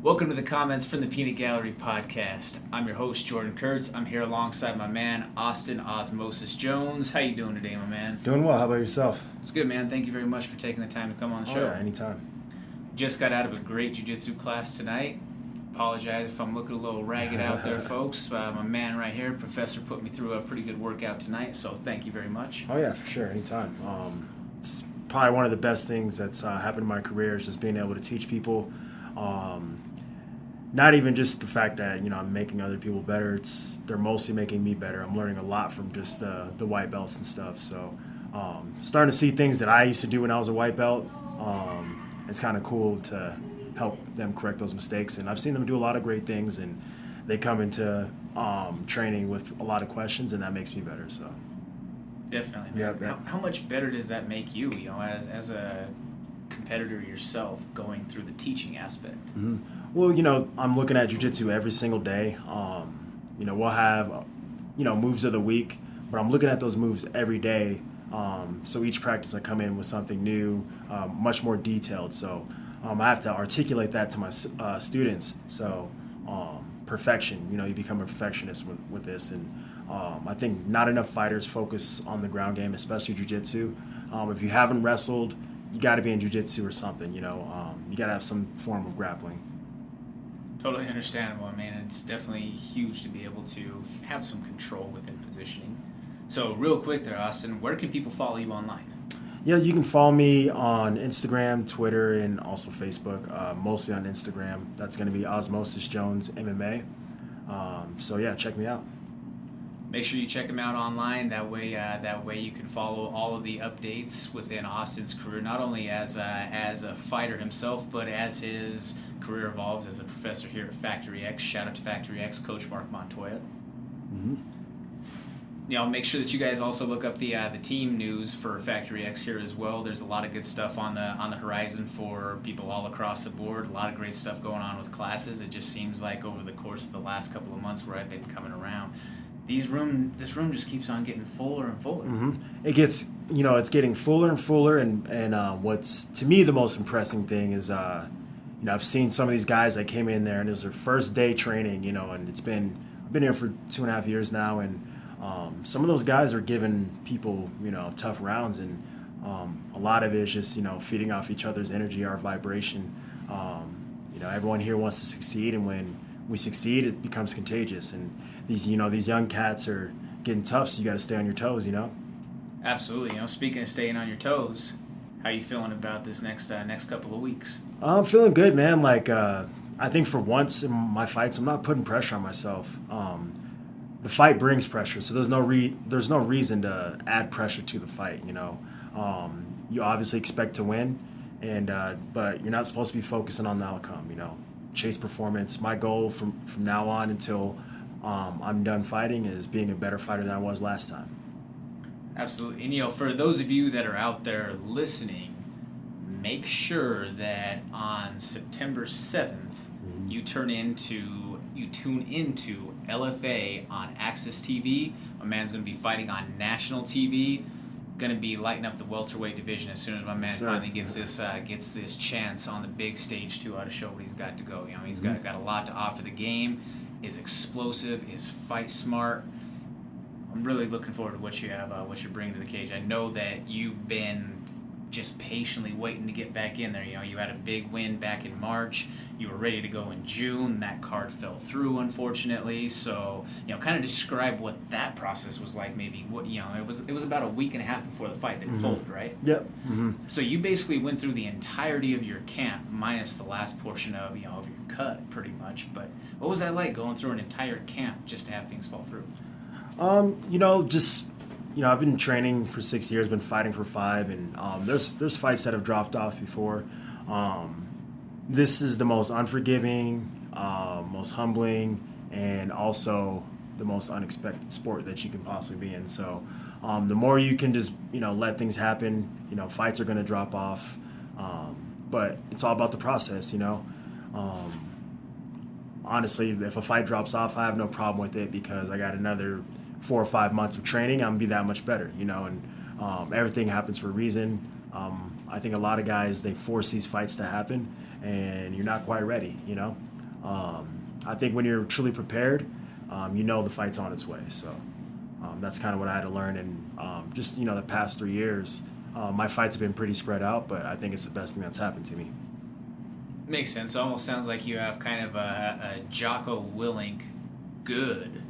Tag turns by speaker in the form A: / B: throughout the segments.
A: Welcome to the Comments from the Peanut Gallery podcast. I'm your host, Jordan Kurtz. I'm here alongside my man, Austin Osmosis Jones. How you doing today, my man?
B: Doing well. How about yourself?
A: It's good, man. Thank you very much for taking the time to come on the show.
B: Yeah, anytime.
A: Just got out of a great jiu-jitsu class tonight. Apologize if I'm looking a little ragged out there, folks. My man right here, Professor, put me through a pretty good workout tonight, so thank you very much.
B: Oh, yeah, for sure. Anytime. It's probably one of the best things that's happened in my career is just being able to teach people. Not even just the fact that, I'm making other people better. They're mostly making me better. I'm learning a lot from just the white belts and stuff. So starting to see things that I used to do when I was a white belt. It's kind of cool to help them correct those mistakes. And I've seen them do a lot of great things, and they come into training with a lot of questions, and that makes me better. So
A: definitely.
B: Yep.
A: How much better does that make you, as a competitor yourself, going through the teaching aspect?
B: Mm-hmm. Well, I'm looking at jiu-jitsu every single day. We'll have, moves of the week, but I'm looking at those moves every day. So each practice I come in with something new, much more detailed. So I have to articulate that to my students. So perfection, you become a perfectionist with this. And I think not enough fighters focus on the ground game, especially jiu-jitsu. If you haven't wrestled, you got to be in jiu-jitsu or something, you got to have some form of grappling.
A: Totally understandable. I mean, it's definitely huge to be able to have some control within positioning. So real quick there, Austin, where can people follow you online?
B: Yeah, you can follow me on Instagram, Twitter, and also Facebook, mostly on Instagram. That's going to be Osmosis Jones MMA. So yeah, check me out.
A: Make sure you check him out online. That way you can follow all of the updates within Austin's career, not only as a fighter himself, but as his career evolves as a professor here at Factory X. Shout out to Factory X, Coach Mark Montoya.
B: Mm-hmm.
A: Make sure that you guys also look up the team news for Factory X here as well. There's a lot of good stuff on the horizon for people all across the board. A lot of great stuff going on with classes. It just seems like over the course of the last couple of months where I've been coming around, this room just keeps on getting fuller and fuller.
B: Mm-hmm. It gets, it's getting fuller and fuller, and what's to me the most impressive thing is, I've seen some of these guys that came in there and it was their first day training, and I've been here for 2.5 years now, and some of those guys are giving people, tough rounds, and a lot of it is just, feeding off each other's energy, our vibration. Everyone here wants to succeed, and when we succeed, it becomes contagious, and these young cats are getting tough, so you got to stay on your toes,
A: Absolutely. Speaking of staying on your toes, how you feeling about this next couple of weeks?
B: I'm feeling good, man. I think for once in my fights, I'm not putting pressure on myself. The fight brings pressure, so there's no reason to add pressure to the fight. You obviously expect to win, but you're not supposed to be focusing on the outcome. Chase performance. My goal from now on until I'm done fighting is being a better fighter than I was last time.
A: Absolutely. And for those of you that are out there listening, make sure that on September 7th,
B: Mm-hmm.
A: you tune into LFA on Access TV. My man's going to be fighting on national TV. Going to be lighting up the welterweight division as soon as my man finally gets this chance on the big stage to show what he's got to go. He's got a lot to offer the game. Is explosive. Is fight smart. I'm really looking forward to what you're bringing to the cage. I know that you've been just patiently waiting to get back in there. You had a big win back in March. You were ready to go in June. That card fell through, unfortunately. So, kind of describe what that process was like. Maybe it was about a week and a half before the fight that it folded, right?
B: Yep. Mm-hmm.
A: So you basically went through the entirety of your camp, minus the last portion of your cut, pretty much. But what was that like, going through an entire camp just to have things fall through?
B: I've been training for 6 years, been fighting for 5, and there's fights that have dropped off before. This is the most unforgiving, most humbling, and also the most unexpected sport that you can possibly be in. So the more you can just, let things happen, fights are going to drop off. But it's all about the process, Honestly, if a fight drops off, I have no problem with it because I got another 4 or 5 months of training. I'm going to be that much better, and everything happens for a reason. I think a lot of guys, they force these fights to happen, and you're not quite ready, I think when you're truly prepared, you know the fight's on its way. So that's kind of what I had to learn. And just, the past 3 years, my fights have been pretty spread out, but I think it's the best thing that's happened to me.
A: Makes sense. Almost sounds like you have kind of a Jocko Willink good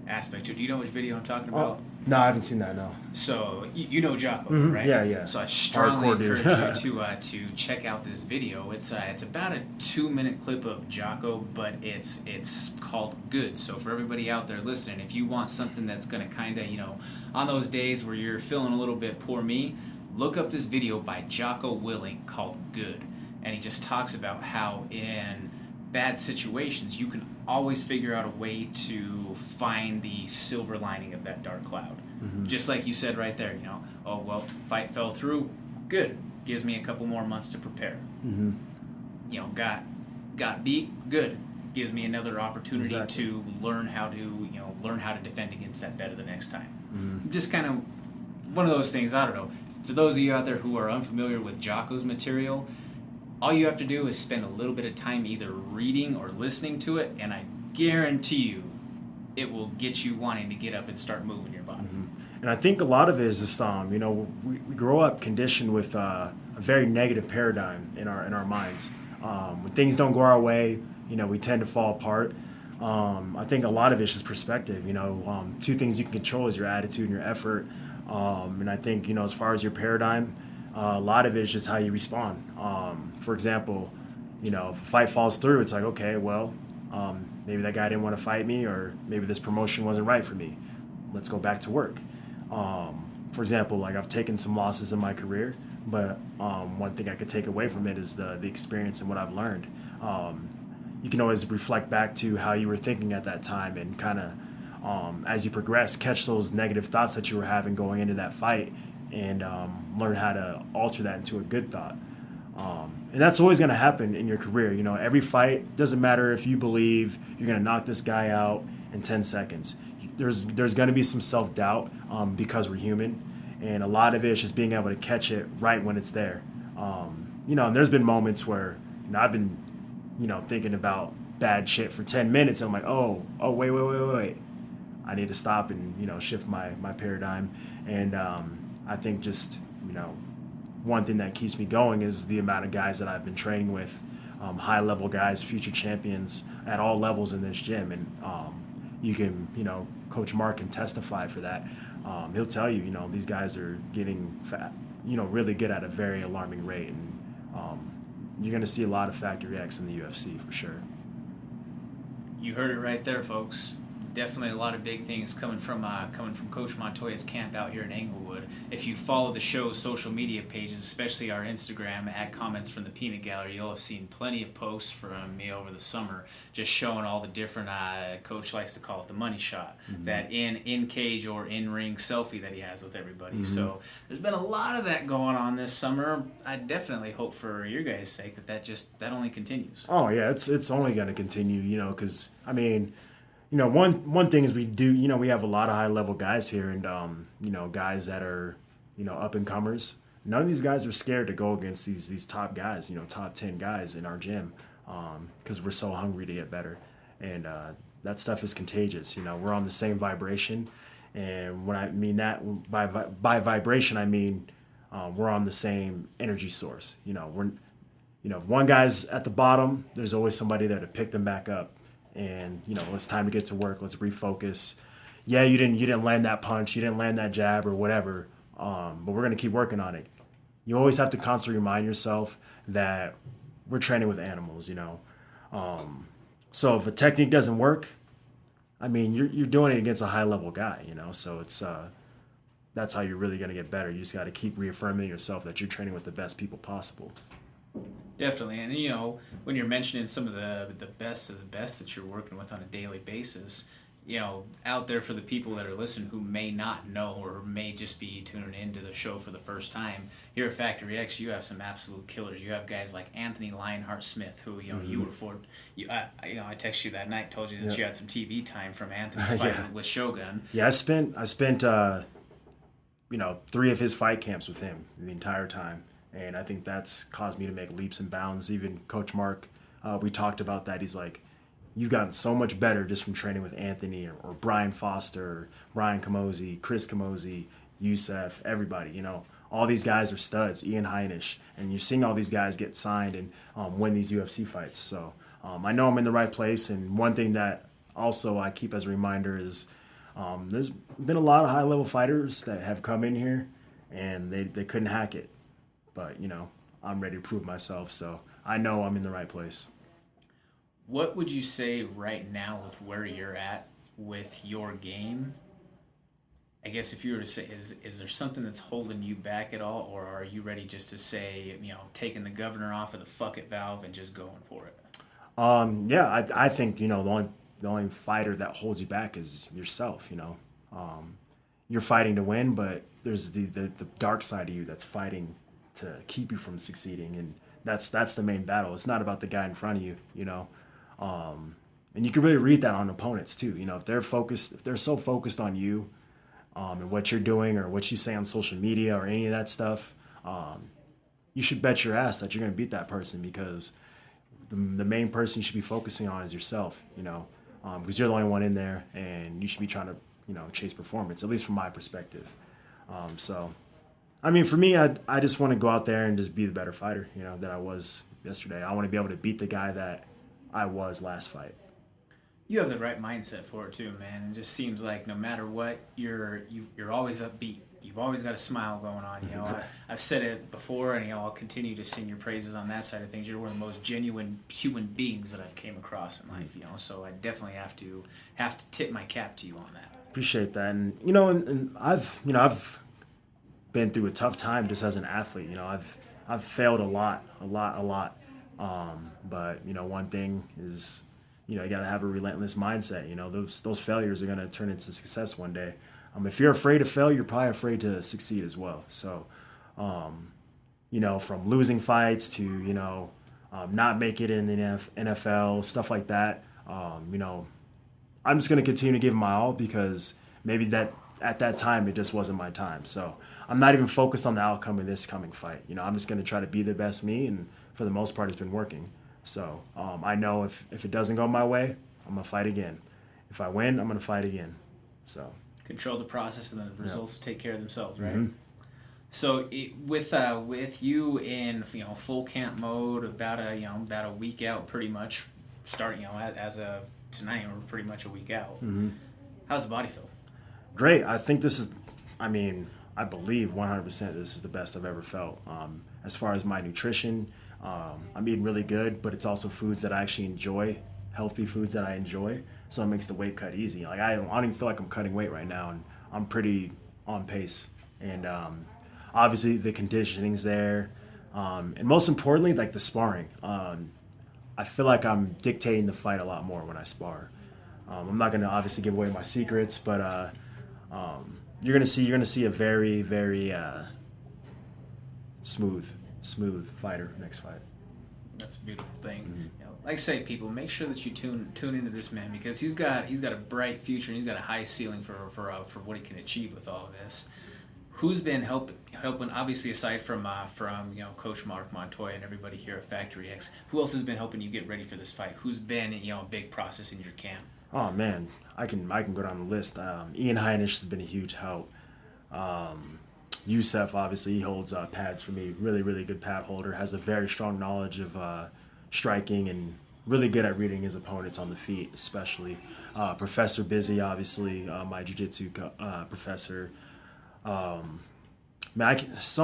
A: aspect to it. Do you know which video I'm talking about?
B: No, I haven't seen that, no.
A: So you know Jocko, right?
B: Yeah.
A: So I strongly
B: Hardcore
A: encourage you to check out this video. It's about a 2-minute clip of Jocko, but it's called Good. So for everybody out there listening, if you want something that's gonna kind of, on those days where you're feeling a little bit poor me, look up this video by Jocko Willink called Good, and he just talks about how in bad situations you can always figure out a way to find the silver lining of that dark cloud. Just like you said right there, oh well, fight fell through, good, gives me a couple more months to prepare. Got beat, good, gives me another opportunity to learn how to defend against that better the next time. Just kind of one of those things. I don't know, for those of you out there who are unfamiliar with Jocko's material, all you have to do is spend a little bit of time either reading or listening to it, and I guarantee you it will get you wanting to get up and start moving your body.
B: And I think a lot of it is just, we grow up conditioned with a very negative paradigm in our minds. When things don't go our way, we tend to fall apart. I think a lot of it's just perspective. Two things you can control is your attitude and your effort. And I think, as far as your paradigm, a lot of it is just how you respond. For example, if a fight falls through, it's like, okay, well, maybe that guy didn't want to fight me, or maybe this promotion wasn't right for me. Let's go back to work. For example, like I've taken some losses in my career, but one thing I could take away from it is the experience and what I've learned. You can always reflect back to how you were thinking at that time, and kind of, as you progress, catch those negative thoughts that you were having going into that fight, and learn how to alter that into a good thought. And that's always going to happen in your career. Every fight, doesn't matter if you believe you're going to knock this guy out in 10 seconds. There's going to be some self-doubt because we're human. And a lot of it is just being able to catch it right when it's there. And there's been moments where I've been, thinking about bad shit for 10 minutes. And I'm like, oh, wait. I need to stop and, shift my paradigm. And I think just, one thing that keeps me going is the amount of guys that I've been training with, high-level guys, future champions at all levels in this gym. And you can, Coach Mark can testify for that. He'll tell you, these guys are getting fat, really good at a very alarming rate. And you're going to see a lot of Factory X in the UFC for sure.
A: You heard it right there, folks. Definitely a lot of big things coming from Coach Montoya's camp out here in Englewood. If you follow the show's social media pages, especially our Instagram at Comments from the Peanut Gallery, you'll have seen plenty of posts from me over the summer just showing all the different, Coach likes to call it the money shot, that in cage or in ring selfie that he has with everybody. So there's been a lot of that going on this summer. I definitely hope for your guys' sake that only continues.
B: Oh yeah, it's only going to continue, because one thing is we do, we have a lot of high-level guys here, and, guys that are, up-and-comers. None of these guys are scared to go against these top guys, top 10 guys in our gym, because we're so hungry to get better. And that stuff is contagious. We're on the same vibration. And when I mean that, by vibration, I mean we're on the same energy source. If one guy's at the bottom, there's always somebody there to pick them back up. And it's time to get to work. Let's refocus. Yeah, you didn't land that punch, you didn't land that jab or whatever. But we're gonna keep working on it. You always have to constantly remind yourself that we're training with animals. So if a technique doesn't work, you're doing it against a high level guy. So it's that's how you're really gonna get better. You just got to keep reaffirming yourself that you're training with the best people possible.
A: Definitely, and when you're mentioning some of the best of the best that you're working with on a daily basis, out there for the people that are listening who may not know or may just be tuning into the show for the first time, here at Factory X, you have some absolute killers. You have guys like Anthony Lionheart-Smith, who you were for. I texted you that night, told you that you had some TV time from Anthony's fight with Shogun.
B: Yeah, I spent 3 of his fight camps with him the entire time. And I think that's caused me to make leaps and bounds. Even Coach Mark, we talked about that. He's like, you've gotten so much better just from training with Anthony or Brian Foster, or Brian Camozzi, Chris Camozzi, Youssef, everybody. All these guys are studs, Ian Heinisch, and you're seeing all these guys get signed and win these UFC fights. So I know I'm in the right place. And one thing that also I keep as a reminder is there's been a lot of high-level fighters that have come in here and they couldn't hack it. But, I'm ready to prove myself, so I know I'm in the right place.
A: What would you say right now with where you're at with your game? I guess if you were to say, is there something that's holding you back at all, or are you ready just to say, taking the governor off of the fuck it valve and just going for it?
B: Yeah, I think, the only fighter that holds you back is yourself, You're fighting to win, but there's the dark side of you that's fighting to keep you from succeeding, and that's the main battle. It's not about the guy in front of you, and you can really read that on opponents too. If they're so focused on you, and what you're doing or what you say on social media or any of that stuff, you should bet your ass that you're going to beat that person, because the main person you should be focusing on is yourself, because you're the only one in there, and you should be trying to, chase performance, at least from my perspective. So, for me, I just want to go out there and just be the better fighter, that I was yesterday. I want to be able to beat the guy that I was last fight.
A: You have the right mindset for it too, man. It just seems like no matter what, you're always upbeat. You've always got a smile going on. I've said it before, and I'll continue to sing your praises on that side of things. You're one of the most genuine human beings that I've came across in life. So I definitely have to tip my cap to you on that.
B: Appreciate that, and I've been through a tough time just as an athlete. I've failed a lot. But one thing is, you got to have a relentless mindset. Those failures are going to turn into success one day. If you're afraid to fail, you're probably afraid to succeed as well. So, from losing fights to, not make it in the NFL, stuff like that, I'm just going to continue to give my all, because maybe that at that time it just wasn't my time. So I'm not even focused on the outcome of this coming fight. I'm just going to try to be the best me, and for the most part, it's been working. So I know if it doesn't go my way, I'm going to fight again. If I win, I'm going to fight again. So
A: control the process, and the results take care of themselves, right?
B: Mm-hmm.
A: So with you in full camp mode, about a week out, pretty much starting as of tonight, we're pretty much a week out.
B: Mm-hmm.
A: How's the body feel?
B: Great. I think this is, I believe 100% this is the best I've ever felt. As far as my nutrition, I'm eating really good, but it's also foods that I actually enjoy, healthy foods that I enjoy. So it makes the weight cut easy. Like I don't even feel like I'm cutting weight right now, and I'm pretty on pace. And obviously the conditioning's there, and most importantly, like the sparring. I feel like I'm dictating the fight a lot more when I spar. I'm not going to obviously give away my secrets, but you're going to see a very, very smooth fighter next fight.
A: That's a beautiful thing. Mm-hmm. Like I say, people, make sure that you tune into this man, because he's got a bright future, and he's got a high ceiling for what he can achieve with all of this. Who's been helping? Obviously, aside from Coach Mark Montoya and everybody here at Factory X, who else has been helping you get ready for this fight? Who's been a big process in your camp?
B: Oh man, I can go down the list. Ian Heinisch has been a huge help. Youssef, obviously, he holds pads for me. Really, really good pad holder. Has a very strong knowledge of striking, and really good at reading his opponents on the feet, especially. Professor Busy, obviously, my jiu-jitsu professor. So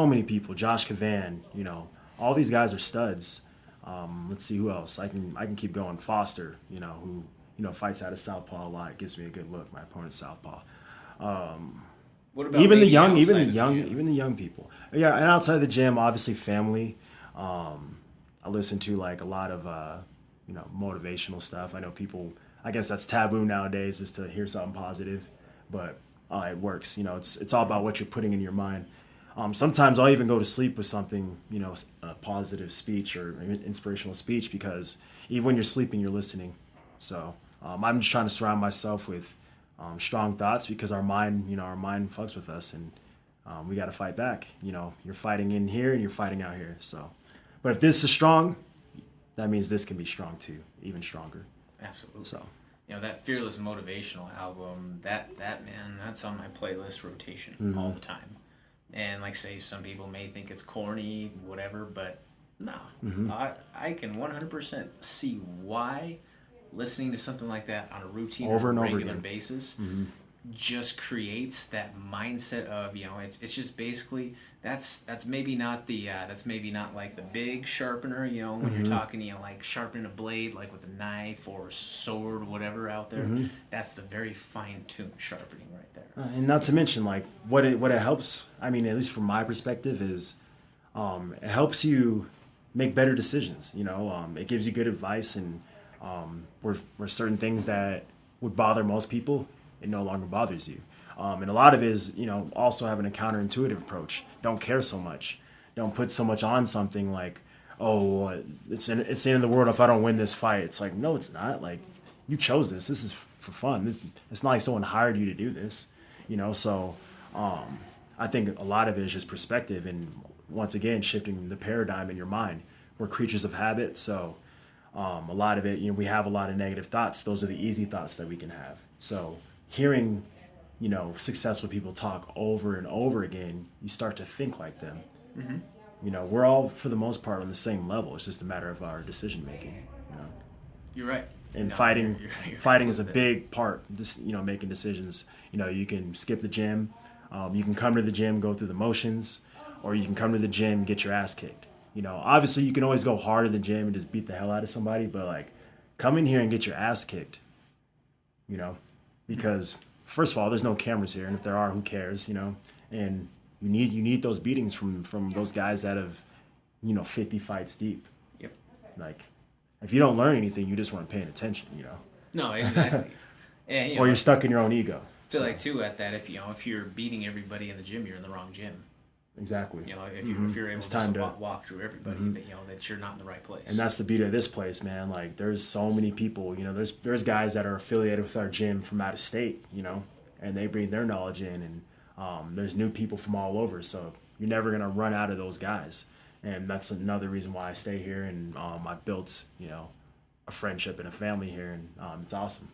B: many people. Josh Cavan, all these guys are studs. Let's see who else. I can keep going. Foster, who fights out of southpaw a lot. Gives me a good look. My opponent's southpaw.
A: What about
B: even the young people? Yeah, and outside the gym, obviously family. I listen to like a lot of motivational stuff. I know people. I guess that's taboo nowadays, is to hear something positive, but it works. It's all about what you're putting in your mind. Sometimes I'll even go to sleep with something, a positive speech or an inspirational speech, because even when you're sleeping, you're listening. So I'm just trying to surround myself with strong thoughts, because our mind fucks with us, and we got to fight back. You're fighting in here and you're fighting out here. So, but if this is strong, that means this can be strong too, even stronger.
A: Absolutely.
B: So,
A: that Fearless Motivational album, that man, that's on my playlist rotation all the time. And like say, some people may think it's corny, whatever, but no, I can 100% see why listening to something like that on a routine
B: over and
A: regular
B: over
A: basis just creates that mindset of it's just basically that's maybe not like the big sharpener when you're talking like sharpening a blade like with a knife or a sword or whatever out there. That's the very fine-tuned sharpening right there.
B: And not to mention like what it helps, I mean, at least from my perspective, is it helps you make better decisions. It gives you good advice, and where certain things that would bother most people, it no longer bothers you. And a lot of it is, also having a counterintuitive approach. Don't care so much. Don't put so much on something like, oh, it's the end of the world if I don't win this fight. It's like, no, it's not. Like, you chose this. This is for fun. It's not like someone hired you to do this. So I think a lot of it is just perspective, and once again, shifting the paradigm in your mind. We're creatures of habit, so a lot of it, we have a lot of negative thoughts. Those are the easy thoughts that we can have. So hearing, successful people talk over and over again, you start to think like them. We're all, for the most part, on the same level. It's just a matter of our decision making.
A: You're right.
B: And fighting is a big part. Just making decisions. You can skip the gym. You can come to the gym, go through the motions, or you can come to the gym, get your ass kicked. Obviously you can always go hard in the gym and just beat the hell out of somebody, but like, come in here and get your ass kicked. Because first of all, there's no cameras here, and if there are, who cares? And you need those beatings from those guys that have, 50 fights deep.
A: Yep.
B: Like, if you don't learn anything, you just weren't paying attention.
A: No, exactly. And,
B: or you're stuck in your own ego.
A: I feel like too at that if you're beating everybody in the gym, you're in the wrong gym.
B: Exactly.
A: If you're able to walk through everybody, that you're not in the right place.
B: And that's the beauty of this place, man. Like, there's so many people. There's guys that are affiliated with our gym from out of state. And they bring their knowledge in, and there's new people from all over. So you're never gonna run out of those guys. And that's another reason why I stay here, and I've built a friendship and a family here, and it's awesome.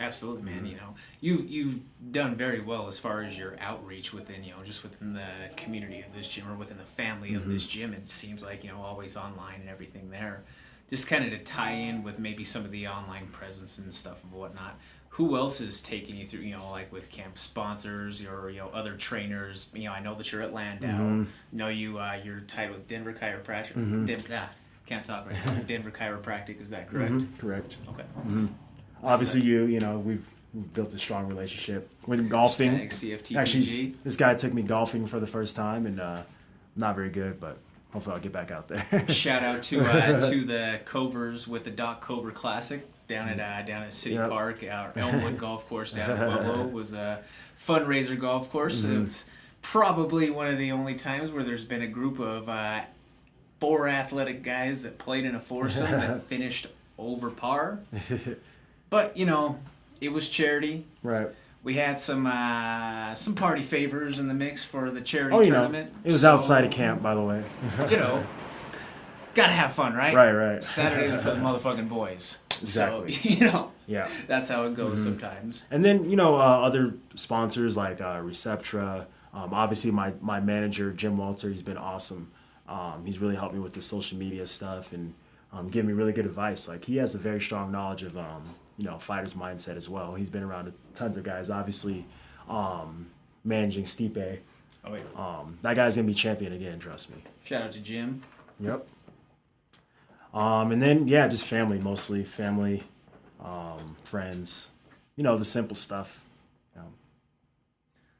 A: Absolutely, man. You've done very well as far as your outreach within, just within the community of this gym or within the family of this gym. It seems like, always online and everything there. Just kind of to tie in with maybe some of the online presence and stuff and whatnot. Who else is taking you through, like with camp sponsors or, other trainers? I know that you're at Landau. You're tied with Denver Chiropractic. Can't talk right now. Denver Chiropractic, is that correct?
B: Correct.
A: Okay.
B: Obviously, we've built a strong relationship. With golfing.
A: CFTPG.
B: Actually, this guy took me golfing for the first time, and not very good, but hopefully I'll get back out there.
A: Shout out to the Covers with the Doc Cover Classic down at City Park. Our Elmwood Golf Course down in Pueblo was a fundraiser golf course. It was probably one of the only times where there's been a group of 4 athletic guys that played in a foursome that finished over par. But, it was charity.
B: Right.
A: We had some party favors in the mix for the charity tournament.
B: It was outside of camp, by the way.
A: Gotta have fun, right?
B: Right.
A: Saturdays are for the motherfucking boys.
B: Exactly.
A: So,
B: yeah,
A: that's how it goes sometimes.
B: And then, other sponsors like Receptra. Obviously, my manager, Jim Walter, he's been awesome. He's really helped me with the social media stuff and giving me really good advice. Like, he has a very strong knowledge of fighter's mindset as well. He's been around tons of guys. Obviously, managing Stipe.
A: Oh yeah.
B: That guy's gonna be champion again. Trust me.
A: Shout out to Jim.
B: Yep. And then just family, mostly family, friends. The simple stuff.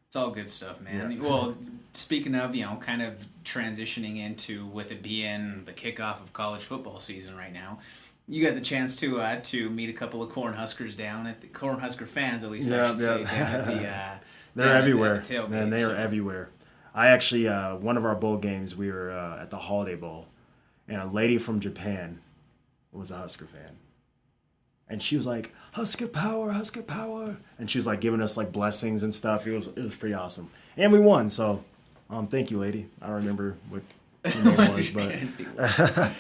A: It's all good stuff, man.
B: Yeah.
A: Well, speaking of, kind of transitioning into with it being the kickoff of college football season right now. You got the chance to meet a couple of Cornhuskers down at the Cornhusker fans, at least I should say, down at the.
B: They're everywhere,
A: at the tailgate,
B: man. They are everywhere. I actually one of our bowl games, we were at the Holiday Bowl, and a lady from Japan was a Husker fan, and she was like, "Husker power, Husker power," and she was like giving us like blessings and stuff. It was pretty awesome, and we won. So, thank you, lady. I don't remember what her name was, but.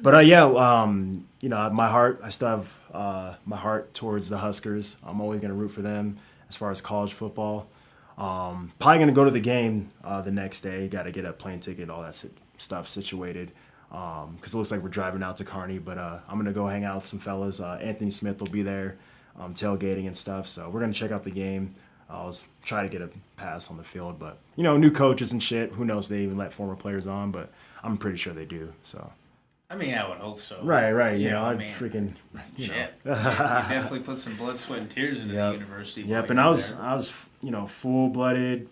B: But yeah, my heart, I still have my heart towards the Huskers. I'm always going to root for them as far as college football. Probably going to go to the game the next day. Got to get a plane ticket, all that stuff situated. Because it looks like we're driving out to Kearney. But I'm going to go hang out with some fellas. Anthony Smith will be there tailgating and stuff. So we're going to check out the game. I'll try to get a pass on the field. But, new coaches and shit. Who knows if they even let former players on. But I'm pretty sure they do. So.
A: I mean, I would hope so.
B: Right.
A: I
B: mean, freaking.
A: Shit. You definitely put some blood, sweat, and tears into the university.
B: Yep, and I was full-blooded,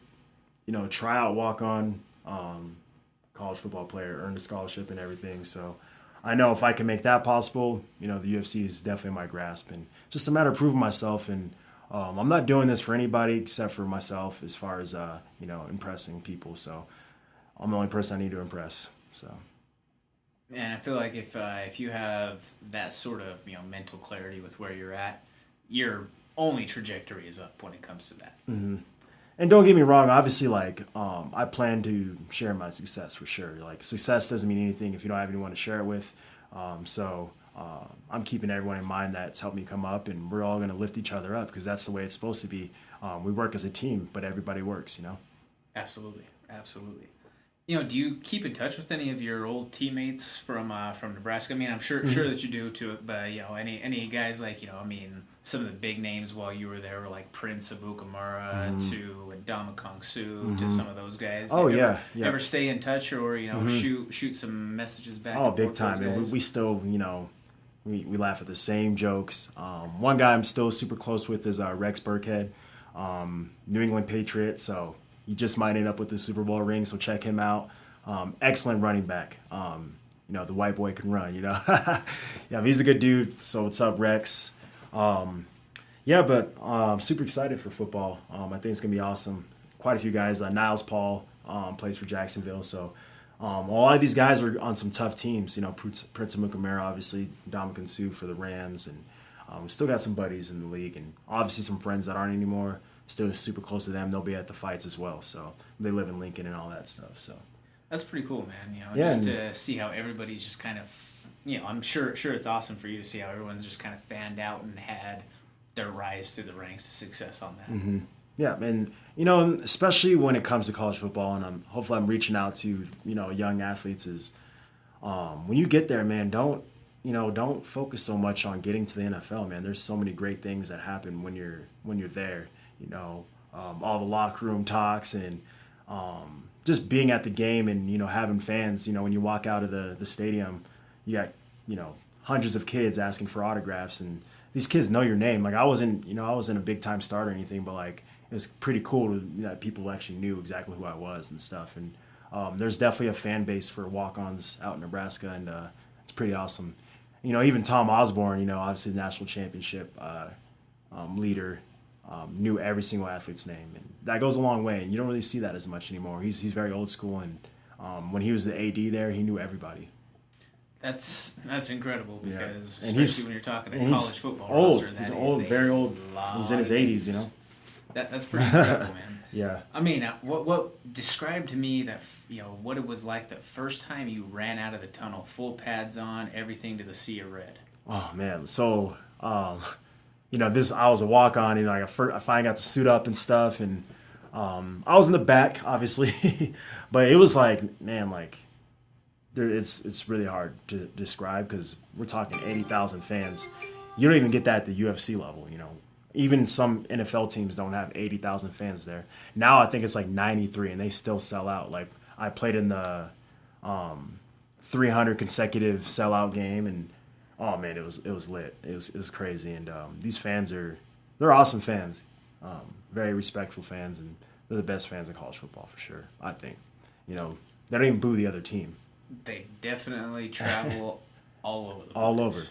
B: tryout walk-on, college football player, earned a scholarship and everything. So I know if I can make that possible, the UFC is definitely my grasp, and just a matter of proving myself. And I'm not doing this for anybody except for myself, as far as impressing people. So I'm the only person I need to impress. So.
A: And I feel like if you have that sort of mental clarity with where you're at, your only trajectory is up when it comes to that.
B: Mm-hmm. And don't get me wrong, obviously, I plan to share my success for sure. Like, success doesn't mean anything if you don't have anyone to share it with. So I'm keeping everyone in mind that's helped me come up, and we're all going to lift each other up because that's the way it's supposed to be. We work as a team, but everybody works,
A: Absolutely. Do you keep in touch with any of your old teammates from Nebraska? I mean, I'm sure that you do too. But any guys like some of the big names while you were there were like Prince Abukamara to Ndamukong Suh to some of those guys.
B: Yeah.
A: Ever stay in touch or shoot some messages back?
B: Oh, big time. And we still we laugh at the same jokes. One guy I'm still super close with is Rex Burkhead, New England Patriot. So. He just might end up with the Super Bowl ring, so check him out. Excellent running back. The white boy can run, Yeah, he's a good dude. So what's up, Rex? But I'm super excited for football. I think it's going to be awesome. Quite a few guys. Niles Paul plays for Jacksonville. So a lot of these guys are on some tough teams. Prince Amukamara, obviously, Ndamukong Suh for the Rams. And we still got some buddies in the league. And obviously some friends that aren't anymore. Still super close to them. They'll be at the fights as well. So they live in Lincoln and all that stuff. So
A: that's pretty cool, man. Just to see how everybody's just kind of, I'm sure it's awesome for you to see how everyone's just kind of fanned out and had their rise to the ranks of success on that.
B: Mm-hmm. Yeah, and especially when it comes to college football, and hopefully I'm reaching out to young athletes. Is when you get there, man, don't focus so much on getting to the NFL, man. There's so many great things that happen when you're there. All the locker room talks and just being at the game and, having fans, when you walk out of the stadium, you got, hundreds of kids asking for autographs and these kids know your name. Like I wasn't a big time starter or anything, but like, it was pretty cool that people actually knew exactly who I was and stuff. And there's definitely a fan base for walk-ons out in Nebraska and it's pretty awesome. Even Tom Osborne, obviously the national championship leader, knew every single athlete's name, and that goes a long way. And you don't really see that as much anymore. He's very old school, and when he was the AD there, he knew everybody.
A: That's incredible because
B: and
A: especially when you're talking to college football.
B: Old. He's old, very old. He's in his 80s,
A: That's pretty incredible, man.
B: Yeah.
A: I mean, what describe to me that what it was like the first time you ran out of the tunnel, full pads on, everything to the sea of red.
B: Oh man, so. I was a walk-on, I finally got to suit up and stuff, and I was in the back, obviously, but it was it's really hard to describe because we're talking 80,000 fans. You don't even get that at the UFC level, Even some NFL teams don't have 80,000 fans there. Now I think it's like 93, and they still sell out. Like I played in the 300 consecutive sellout game, and oh man, it was lit. It was crazy, and these fans they're awesome fans, very respectful fans, and they're the best fans in college football for sure. I think, they don't even boo the other team.
A: They definitely travel all over the place.
B: All over.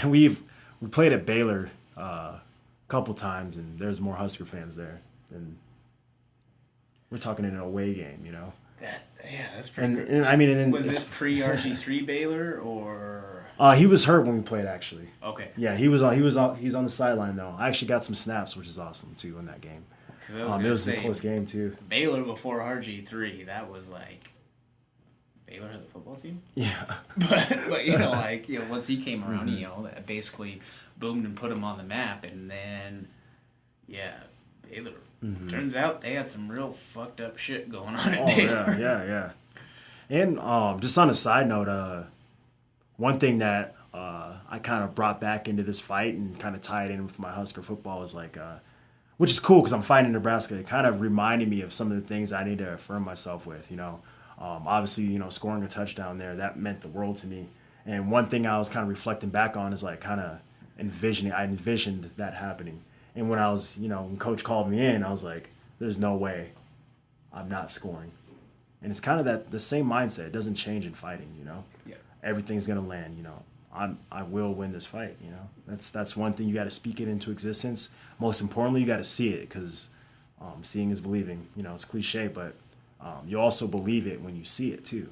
B: We played at Baylor a couple times, and there's more Husker fans there than we're talking in an away game.
A: That's pretty good.
B: And
A: was this pre-RG3 Baylor or?
B: He was hurt when we played, actually.
A: Okay.
B: Yeah, he's on the sideline though. I actually got some snaps, which is awesome too in that game. It was a close game too.
A: Baylor before RG3, that was like Baylor has a football team.
B: Yeah.
A: But like once he came around, that basically boomed and put him on the map, and then Baylor. Turns out they had some real fucked up shit going on at Baylor.
B: Yeah. And just on a side note, one thing that I kind of brought back into this fight and kind of tied in with my Husker football is like, which is cool because I'm fighting Nebraska. It kind of reminded me of some of the things I need to affirm myself with. Obviously, scoring a touchdown there, that meant the world to me. And one thing I was kind of reflecting back on is like kind of I envisioned that happening. And when I was, when coach called me in, I was like, there's no way I'm not scoring. And it's kind of the same mindset. It doesn't change in fighting,
A: Yeah.
B: Everything's going to land, I will win this fight, That's one thing. You got to speak it into existence. Most importantly, you got to see it because seeing is believing. It's cliche, but you also believe it when you see it too.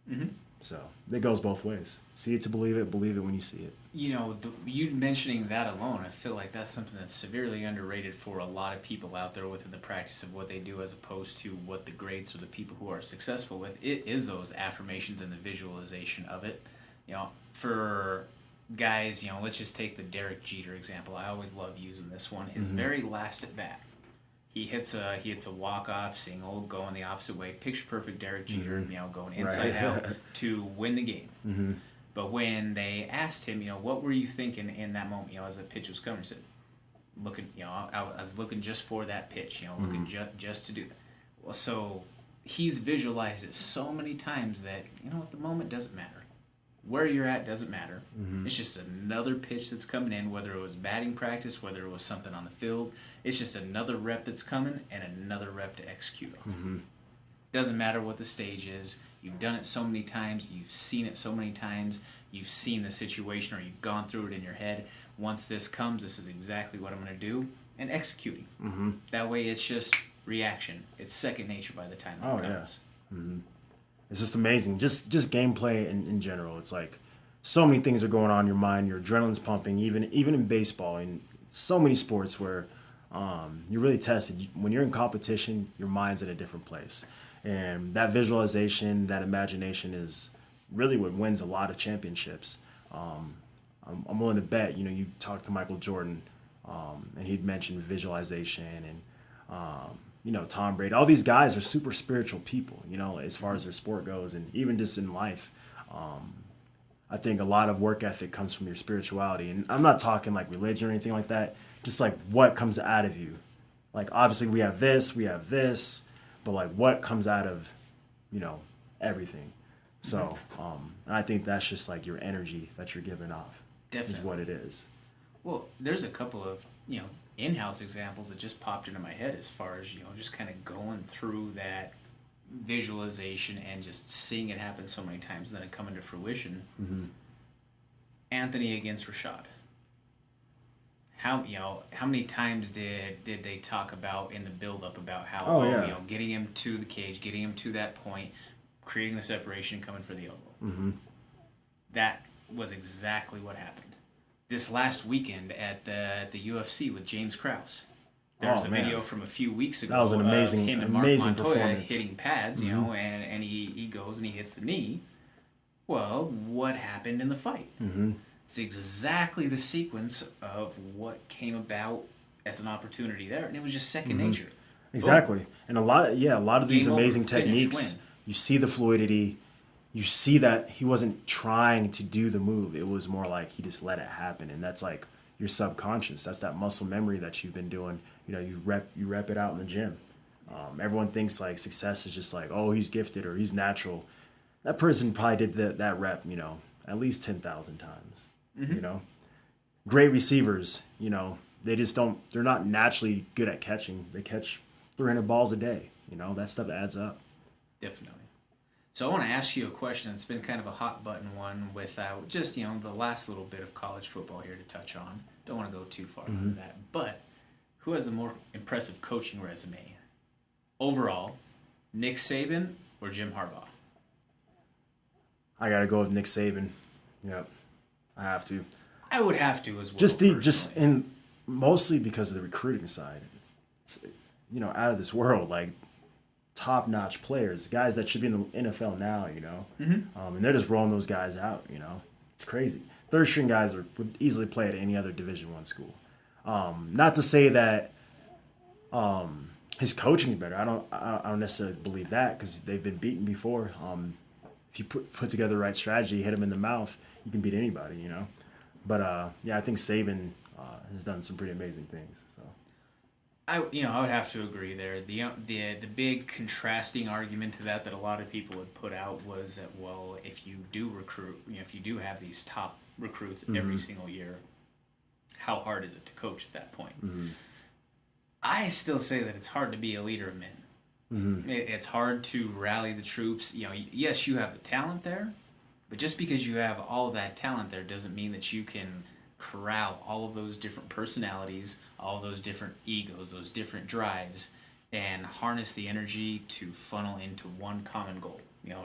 A: Mm-hmm.
B: So it goes both ways. See it to believe it when you see it.
A: You mentioning that alone, I feel like that's something that's severely underrated for a lot of people out there within the practice of what they do as opposed to what the greats or the people who are successful with. It is those affirmations and the visualization of it. For guys, let's just take the Derek Jeter example. I always love using this one. His very last at bat, he hits a walk-off single going the opposite way, picture-perfect Derek Jeter, going inside out to win the game.
B: Mm-hmm.
A: But when they asked him, what were you thinking in that moment, as the pitch was coming, he said, looking, I was looking just for that pitch, looking just to do that. Well, so he's visualized it so many times that, the moment doesn't matter. Where you're at doesn't matter. It's just another pitch that's coming in, whether it was batting practice, whether it was something on the field. It's just another rep that's coming and another rep to execute on. Doesn't matter what the stage is. You've done it so many times. You've seen it so many times. You've seen the situation or you've gone through it in your head. Once this comes, this is exactly what I'm going to do. And executing. That way it's just reaction. It's second nature by the time it comes.
B: It's just amazing. Just gameplay in general. It's like so many things are going on in your mind. Your adrenaline's pumping, even in baseball and so many sports where you're really tested. When you're in competition, your mind's in a different place. And that visualization, that imagination is really what wins a lot of championships. I'm willing to bet, you talk to Michael Jordan and he'd mentioned visualization and, Tom Brady. All these guys are super spiritual people, as far as their sport goes and even just in life. I think a lot of work ethic comes from your spirituality. And I'm not talking like religion or anything like that, just like what comes out of you. Like obviously we have this, but like what comes out of, everything. So and I think that's just like your energy that you're giving off.
A: Definitely.
B: Is what it is.
A: Well, there's a couple of, in-house examples that just popped into my head as far as, just kind of going through that visualization and just seeing it happen so many times and then it coming to fruition. Anthony against Rashad. How many times did they talk about in the build-up about how, getting him to the cage, getting him to that point, creating the separation, coming for the elbow. That was exactly what happened. This last weekend at the UFC with James Krause. There was a video from a few weeks ago.
B: That was an amazing,
A: of him and Mark Montoya
B: performance.
A: hitting pads, and he goes and he hits the knee. Well, what happened in the fight? It's exactly the sequence of what came about as an opportunity there, and it was just second nature.
B: Exactly. And a lot of these amazing techniques, you see the fluidity. You see that he wasn't trying to do the move. It was more like he just let it happen. And that's like your subconscious. That's that muscle memory that you've been doing. You rep it out in the gym. Everyone thinks like success is just like, oh, he's gifted or he's natural. That person probably did that rep, at least 10,000 times. Great receivers, they're not naturally good at catching. They catch 300 balls a day. That stuff adds up.
A: Definitely. So I want to ask you a question. It's been kind of a hot button one without just, the last little bit of college football here to touch on. Don't want to go too far into that. But who has the more impressive coaching resume? Overall, Nick Saban or Jim Harbaugh?
B: I got to go with Nick Saban. Yep. I have to.
A: I would have to as well.
B: And mostly because of the recruiting side. It's out of this world. Like, top-notch players, guys that should be in the NFL now, and they're just rolling those guys out, It's crazy. Third-string guys would easily play at any other Division I school. Not to say that his coaching is better. I don't necessarily believe that because they've been beaten before. If you put together the right strategy, hit him in the mouth, you can beat anybody, But I think Saban has done some pretty amazing things. So
A: I would have to agree there. The big contrasting argument to that a lot of people would put out was that, well, if you do recruit, if you do have these top recruits every single year, how hard is it to coach at that point? I still say that it's hard to be a leader of men. It's hard to rally the troops. Yes, you have the talent there, but just because you have all of that talent there doesn't mean that you can corral all of those different personalities, all of those different egos, those different drives, and harness the energy to funnel into one common goal,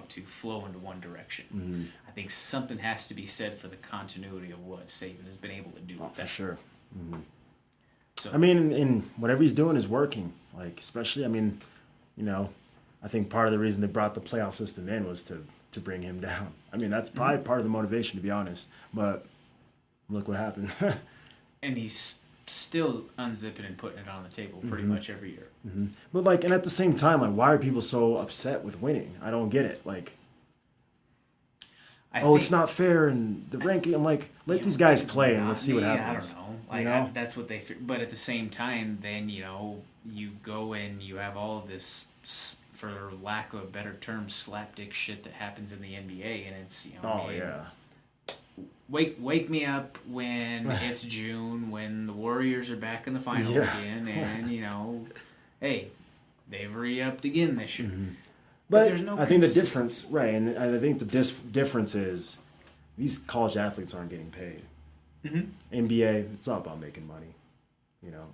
A: to flow into one direction. I think something has to be said for the continuity of what Saban has been able to do with that.
B: For sure.
A: So,
B: and whatever he's doing is working. Like, especially, I think part of the reason they brought the playoff system in was to bring him down. That's probably part of the motivation, to be honest. But look what happened.
A: And he's still unzipping and putting it on the table pretty much every year.
B: But, and at the same time, why are people so upset with winning? I don't get it. It's not fair and the ranking. I'm like, let these guys play and let's see what happens.
A: I don't know. That's what they fear. But at the same time, then, you go and you have all of this, for lack of a better term, slapdick shit that happens in the NBA. And it's, Wake me up when it's June, when the Warriors are back in the finals again, and, hey, they've re-upped again this year. But there's no
B: I think the difference, right, and I think the difference is these college athletes aren't getting paid. NBA, it's all about making money.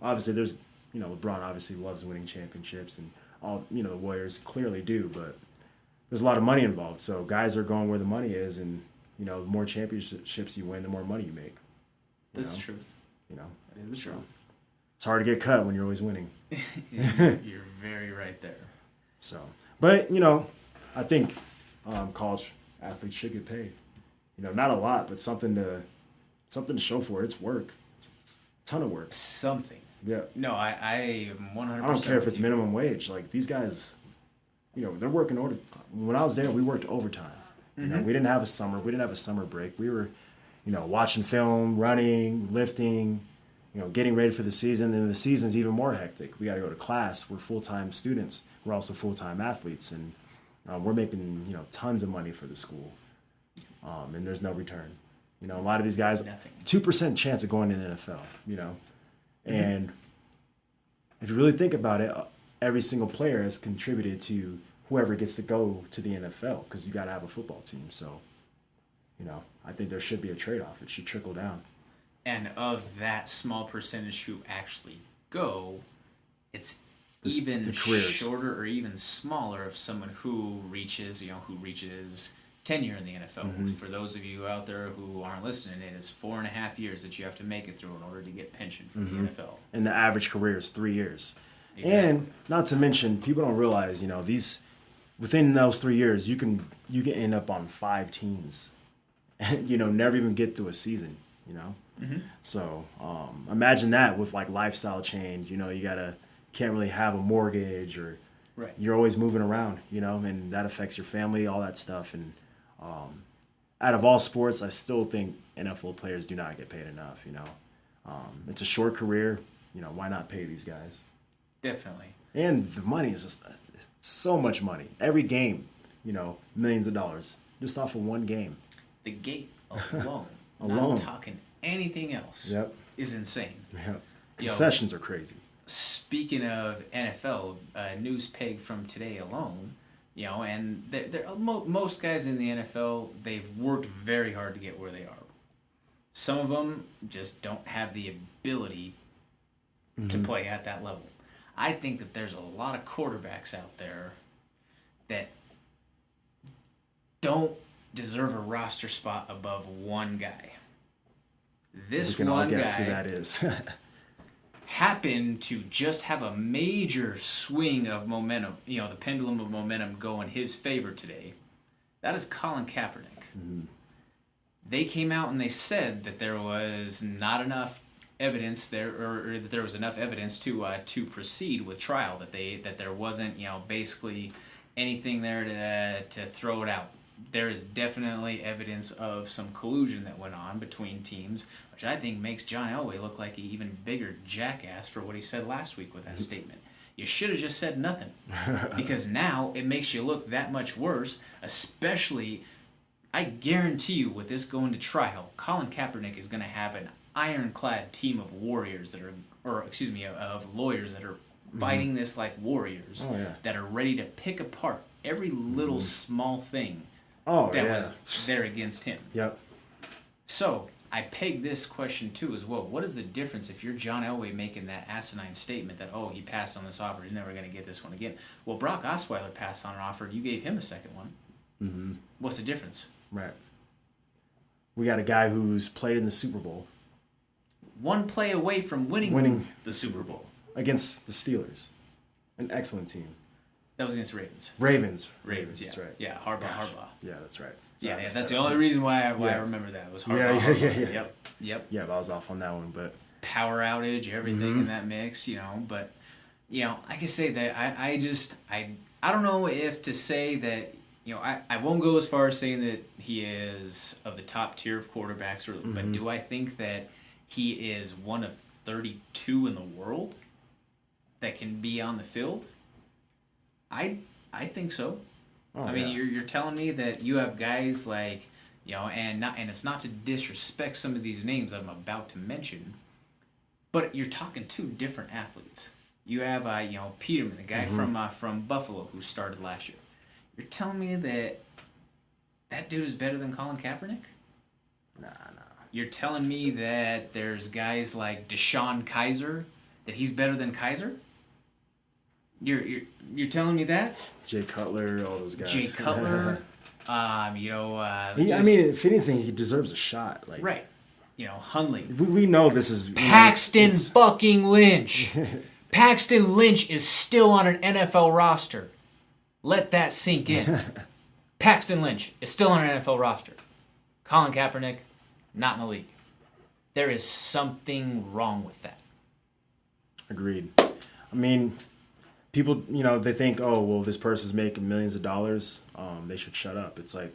B: Obviously there's, LeBron obviously loves winning championships, and all, the Warriors clearly do, but there's a lot of money involved. So guys are going where the money is, and the more championships you win, the more money you make.
A: That's the truth.
B: That
A: is the truth.
B: It's hard to get cut when you're always winning.
A: You're very right there.
B: So, but, I think college athletes should get paid. Not a lot, but something to show for it. It's work. It's a ton of work.
A: Something.
B: Yeah.
A: No, I am 100%.
B: I don't care if it's minimum wage. These guys, they're working over. When I was there, we worked overtime. We didn't have a summer. We didn't have a summer break. We were, watching film, running, lifting, getting ready for the season. And the season's even more hectic. We got to go to class. We're full-time students. We're also full-time athletes. And we're making, tons of money for the school. And there's no return. A lot of these guys,
A: Nothing.
B: 2% chance of going to the NFL, And if you really think about it, every single player has contributed to whoever gets to go to the NFL, because you got to have a football team. So, I think there should be a trade-off. It should trickle down.
A: And of that small percentage who actually go, it's even shorter or even smaller of someone who reaches tenure in the NFL. For those of you out there who aren't listening, it is 4.5 years that you have to make it through in order to get pension from the NFL.
B: And the average career is 3 years.
A: Exactly.
B: And not to mention, people don't realize, these within those 3 years, you can end up on 5 teams, and never even get through a season. So imagine that with lifestyle change. You can't really have a mortgage, or you're always moving around. And that affects your family, all that stuff. And out of all sports, I still think NFL players do not get paid enough. It's a short career. Why not pay these guys?
A: Definitely.
B: And the money is just so much money. Every game, millions of dollars just off of one game.
A: The gate alone. Not talking anything else.
B: Yep.
A: Is insane.
B: Yep. Concessions are crazy.
A: Speaking of NFL, news peg from today alone, and most guys in the NFL, they've worked very hard to get where they are. Some of them just don't have the ability to play at that level. I think that there's a lot of quarterbacks out there that don't deserve a roster spot above one guy. This
B: we can
A: one
B: all guess
A: guy,
B: who that is.
A: happened to just have a major swing of momentum, the pendulum of momentum go in his favor today, that is Colin Kaepernick.
B: Mm-hmm.
A: They came out and they said that there was not enough evidence there, or that there was enough evidence to proceed with trial. That there wasn't basically anything there to throw it out. There is definitely evidence of some collusion that went on between teams, which I think makes John Elway look like an even bigger jackass for what he said last week with that statement. You should have just said nothing, because now it makes you look that much worse, especially, I guarantee you, with this going to trial, Colin Kaepernick is going to have an ironclad team of warriors of lawyers that are fighting this like warriors, that are ready to pick apart every little small thing that was there against him.
B: Yep.
A: So I peg this question too as well. What is the difference if you're John Elway making that asinine statement that, he passed on this offer, he's never going to get this one again? Well, Brock Osweiler passed on an offer, and you gave him a second one.
B: Mm-hmm.
A: What's the difference?
B: Right. We got a guy who's played in the Super Bowl.
A: One play away from winning the Super Bowl.
B: Against the Steelers. An excellent team.
A: That was against Ravens.
B: Ravens,
A: yeah.
B: That's right.
A: Yeah, Harbaugh.
B: Yeah, that's right.
A: Yeah, that's the only reason why I remember that was Harbaugh. Yep.
B: Yeah, but I was off on that one, but...
A: Power outage, everything in that mix, but, like I say, that I don't know if to say that, I won't go as far as saying that he is of the top tier of quarterbacks, but do I think that he is one of 32 in the world that can be on the field? I think so. I mean, you're telling me that you have guys like, and it's not to disrespect some of these names that I'm about to mention, but you're talking two different athletes. You have Peterman, the guy from Buffalo who started last year. You're telling me that dude is better than Colin Kaepernick?
B: Nah.
A: You're telling me that there's guys like Deshaun Kaiser, that he's better than Kaiser? You're telling me that?
B: Jay Cutler, all those guys.
A: Jay Cutler,
B: I mean, if anything, he deserves a shot. Like,
A: right. Hundley.
B: We know this is...
A: Paxton fucking Lynch. Paxton Lynch is still on an NFL roster. Let that sink in. Paxton Lynch is still on an NFL roster. Colin Kaepernick, not in the league. There is something wrong with that.
B: Agreed. I mean, people, they think, this person's making millions of dollars. They should shut up. It's like,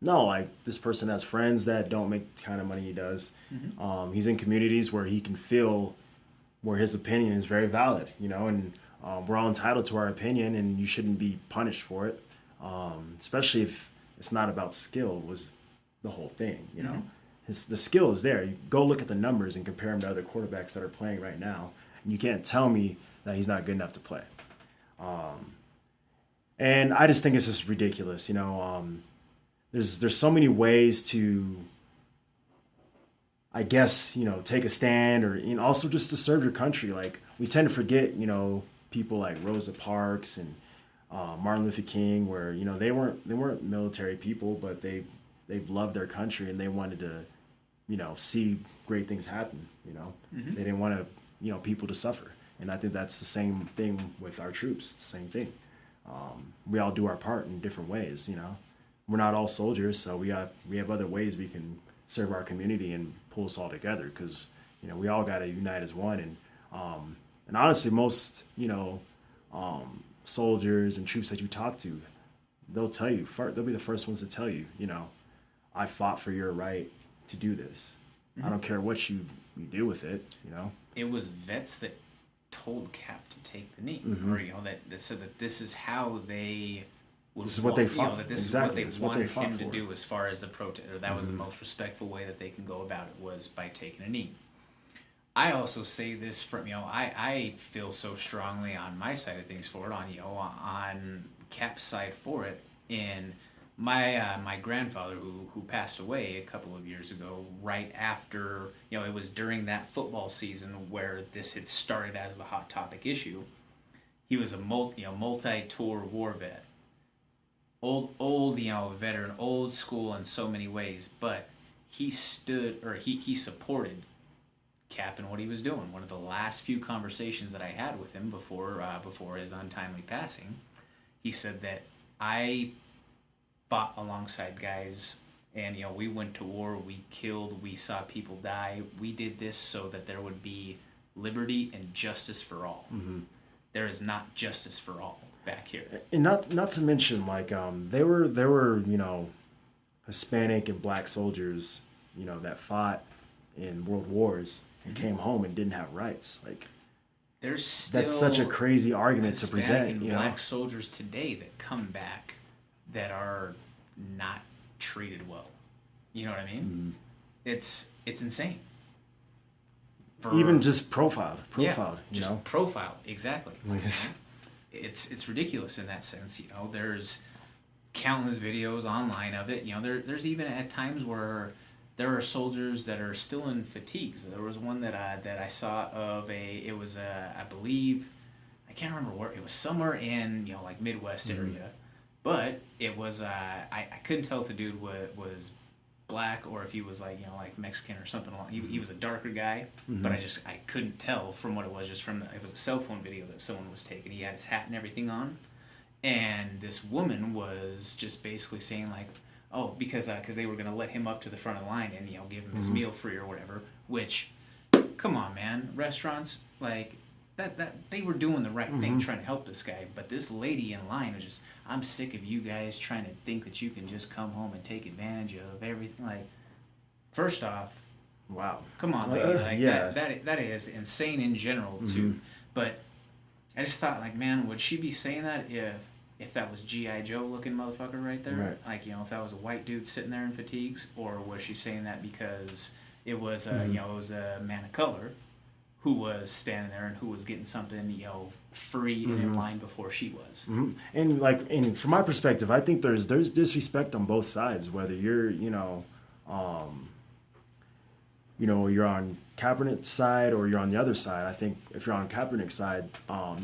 B: no, like, this person has friends that don't make the kind of money he does. Mm-hmm. He's in communities where he can feel where his opinion is very valid, and we're all entitled to our opinion, and you shouldn't be punished for it, especially if it's not about skill was the whole thing,
A: Mm-hmm.
B: The skill is there. You go look at the numbers and compare him to other quarterbacks that are playing right now, and you can't tell me that he's not good enough to play. And I just think it's just ridiculous, There's so many ways to, I guess, take a stand, or also just to serve your country. Like, we tend to forget, people like Rosa Parks and Martin Luther King, where they weren't military people, but they've loved their country and they wanted to see great things happen. They didn't want to people to suffer, and I think that's the same thing with our troops. It's the same thing. We all do our part in different ways. We're not all soldiers, so we have other ways we can serve our community and pull us all together, because we all got to unite as one. And honestly, most soldiers and troops that you talk to, they'll tell you, they'll be the first ones to tell you, I fought for your right to do this. Mm-hmm. I don't care what you do with it.
A: It was vets that told Cap to take the knee,
B: mm-hmm.
A: or that said that this is how they.
B: This is what they fought.
A: That this
B: exactly.
A: is what they wanted him to
B: for.
A: do as far as the protest. Or that
B: mm-hmm.
A: was the most respectful way that they can go about it, was by taking a knee. I also say this from I feel so strongly on my side of things for it, on Cap's side for it. In my grandfather who passed away a couple of years ago, right after it was during that football season where this had started as the hot topic issue. He was a multi-tour war vet. Old veteran, old school in so many ways, but he supported capping what he was doing. One of the last few conversations that I had with him before his untimely passing, he said that I fought alongside guys, and we went to war, we killed, we saw people die, we did this so that there would be liberty and justice for all. Mm-hmm. There is not justice for all back here.
B: And not to mention, like, there were Hispanic and black soldiers, that fought in world wars and came home and didn't have rights. Like,
A: there's still
B: that's such a crazy argument to present.
A: And black soldiers today that come back that are not treated well. You know what I mean? Mm-hmm. It's insane.
B: Even just profiled,
A: profile, exactly. It's ridiculous in that sense. There's countless videos online of it. There's even at times where there are soldiers that are still in fatigues. There was one that I saw of I believe, I can't remember where, it was somewhere in, like Midwest area, but it was, I couldn't tell if the dude was black or if he was like Mexican or something along. He was a darker guy, but I couldn't tell from what it was, just from it was a cell phone video that someone was taking. He had his hat and everything on, and this woman was just basically saying like, oh, because they were gonna let him up to the front of the line and give him his meal free or whatever. Which, come on, man, restaurants like that they were doing the right thing, trying to help this guy. But this lady in line was just, I'm sick of you guys trying to think that you can just come home and take advantage of everything. Like, first off,
B: wow,
A: come on, lady, like that is insane in general too. But I just thought, like, man, would she be saying that if that was G.I. Joe looking motherfucker right there?
B: Right.
A: Like, if that was a white dude sitting there in fatigues, or was she saying that because it was it was a man of color who was standing there and who was getting something, free and in line before she was.
B: And from my perspective, I think there's disrespect on both sides, whether you're, you're on Kaepernick's side or you're on the other side. I think if you're on Kaepernick's side,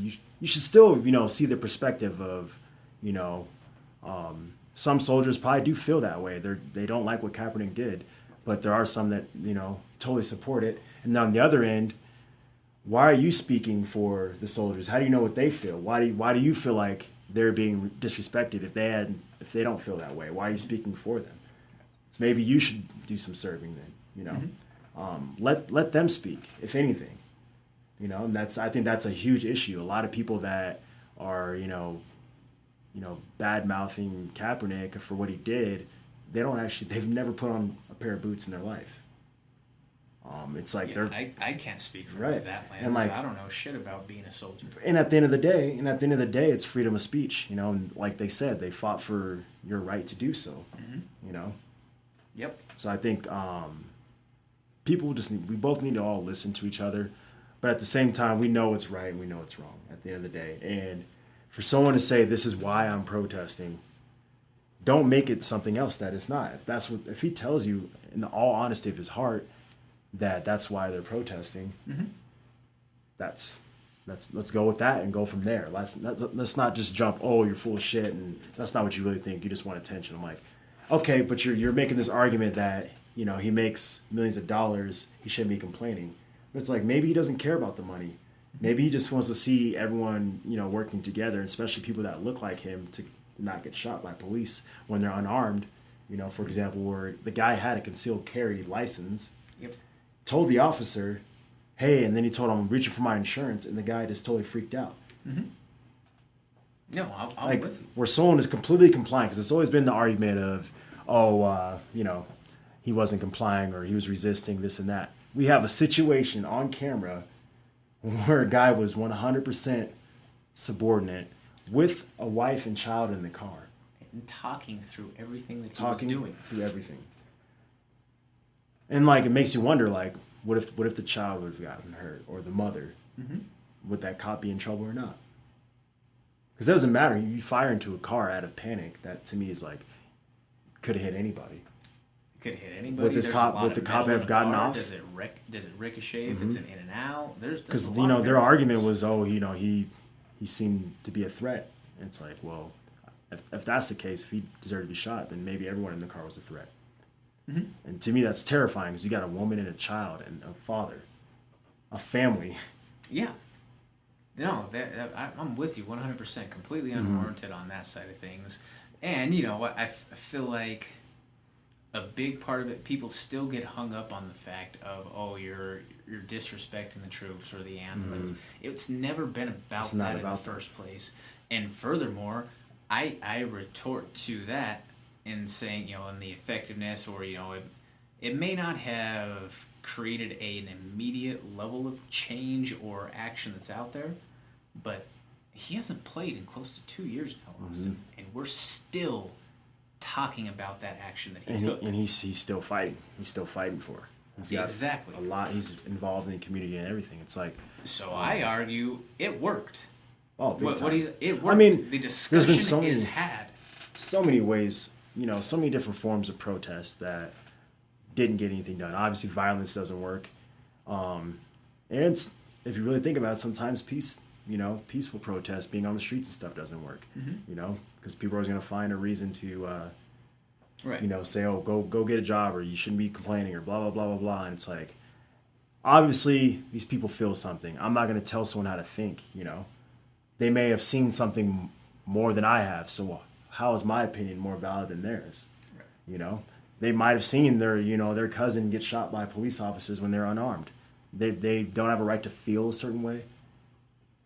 B: you should still, see the perspective of, some soldiers probably do feel that way. They don't like what Kaepernick did, but there are some that, totally support it. And on the other end, why are you speaking for the soldiers? How do you know what they feel? Why do you feel like they're being disrespected if they don't feel that way? Why are you speaking for them? So maybe you should do some serving then. Let them speak, if anything. And I think that's a huge issue. A lot of people that are bad mouthing Kaepernick for what he did, they've never put on a pair of boots in their life. It's like
A: I can't speak for that, man.
B: And
A: I don't know shit about being a soldier.
B: And at the end of the day, it's freedom of speech. And like they said, they fought for your right to do so.
A: Yep.
B: So I think we both need to all listen to each other, but at the same time, we know what's right and we know what's wrong at the end of the day. And for someone to say this is why I'm protesting, don't make it something else that it's not. If he tells you in all honesty of his heart that's why they're protesting, let's go with that and go from there. Let's not just jump, oh, you're full of shit and that's not what you really think, you just want attention. I'm like, okay, but you're making this argument that he makes millions of dollars, he shouldn't be complaining. But it's like, maybe he doesn't care about the money. Maybe he just wants to see everyone working together, and especially people that look like him, to not get shot by police when they're unarmed. For example, where the guy had a concealed carry license.
A: Yep.
B: Told the officer, hey, and then he told him, I'm reaching for my insurance, and the guy just totally freaked out.
A: No, I'm with you.
B: Where someone is completely compliant, because it's always been the argument of, he wasn't complying or he was resisting this and that. We have a situation on camera where a guy was 100% subordinate with a wife and child in the car.
A: And talking through everything that he was doing.
B: Through everything. And it makes you wonder, what if the child would have gotten hurt, or the mother? Would that cop be in trouble or not? Because it doesn't matter. You fire into a car out of panic. That to me is could have hit anybody.
A: Could hit anybody.
B: Would the cop have gotten off?
A: Does it ricochet if it's an in and out?
B: Because their argument was, he seemed to be a threat. And it's like, well, if that's the case, if he deserved to be shot, then maybe everyone in the car was a threat. And to me, that's terrifying, because you got a woman and a child and a father. a family.
A: Yeah. No, I'm with you 100%. Completely unwarranted on that side of things. And, you know what, I feel like a big part of it, people still get hung up on the fact of, oh, you're disrespecting the troops or the anthem. It's never been about that in the first place. And furthermore, I retort to that in saying, you know, in the effectiveness, or, you know, it may not have created an immediate level of change or action that's out there, but he hasn't played in close to 2 years now, Austin, and we're still talking about that action that he took.
B: And he's still fighting. He's still fighting for it. He's got
A: exactly
B: a lot. He's involved in the community and everything. It's like,
A: so I argue it worked.
B: Oh, big time.
A: It worked.
B: I mean,
A: the discussion
B: there's been
A: is had.
B: So many ways, you know, so many different forms of protest that didn't get anything done. Obviously, violence doesn't work. And it's, if you really think about it, sometimes peaceful protest, being on the streets and stuff doesn't work. You know, because people are always going to find a reason to,
A: right.
B: you know, say, oh, go get a job, or you shouldn't be complaining, or blah, blah, blah, blah, blah. And it's like, obviously, these people feel something. I'm not going to tell someone how to think, you know. They may have seen something more than I have, so how is my opinion more valid than theirs? Right. You know, they might have seen their cousin get shot by police officers when they're unarmed. They don't have a right to feel a certain way.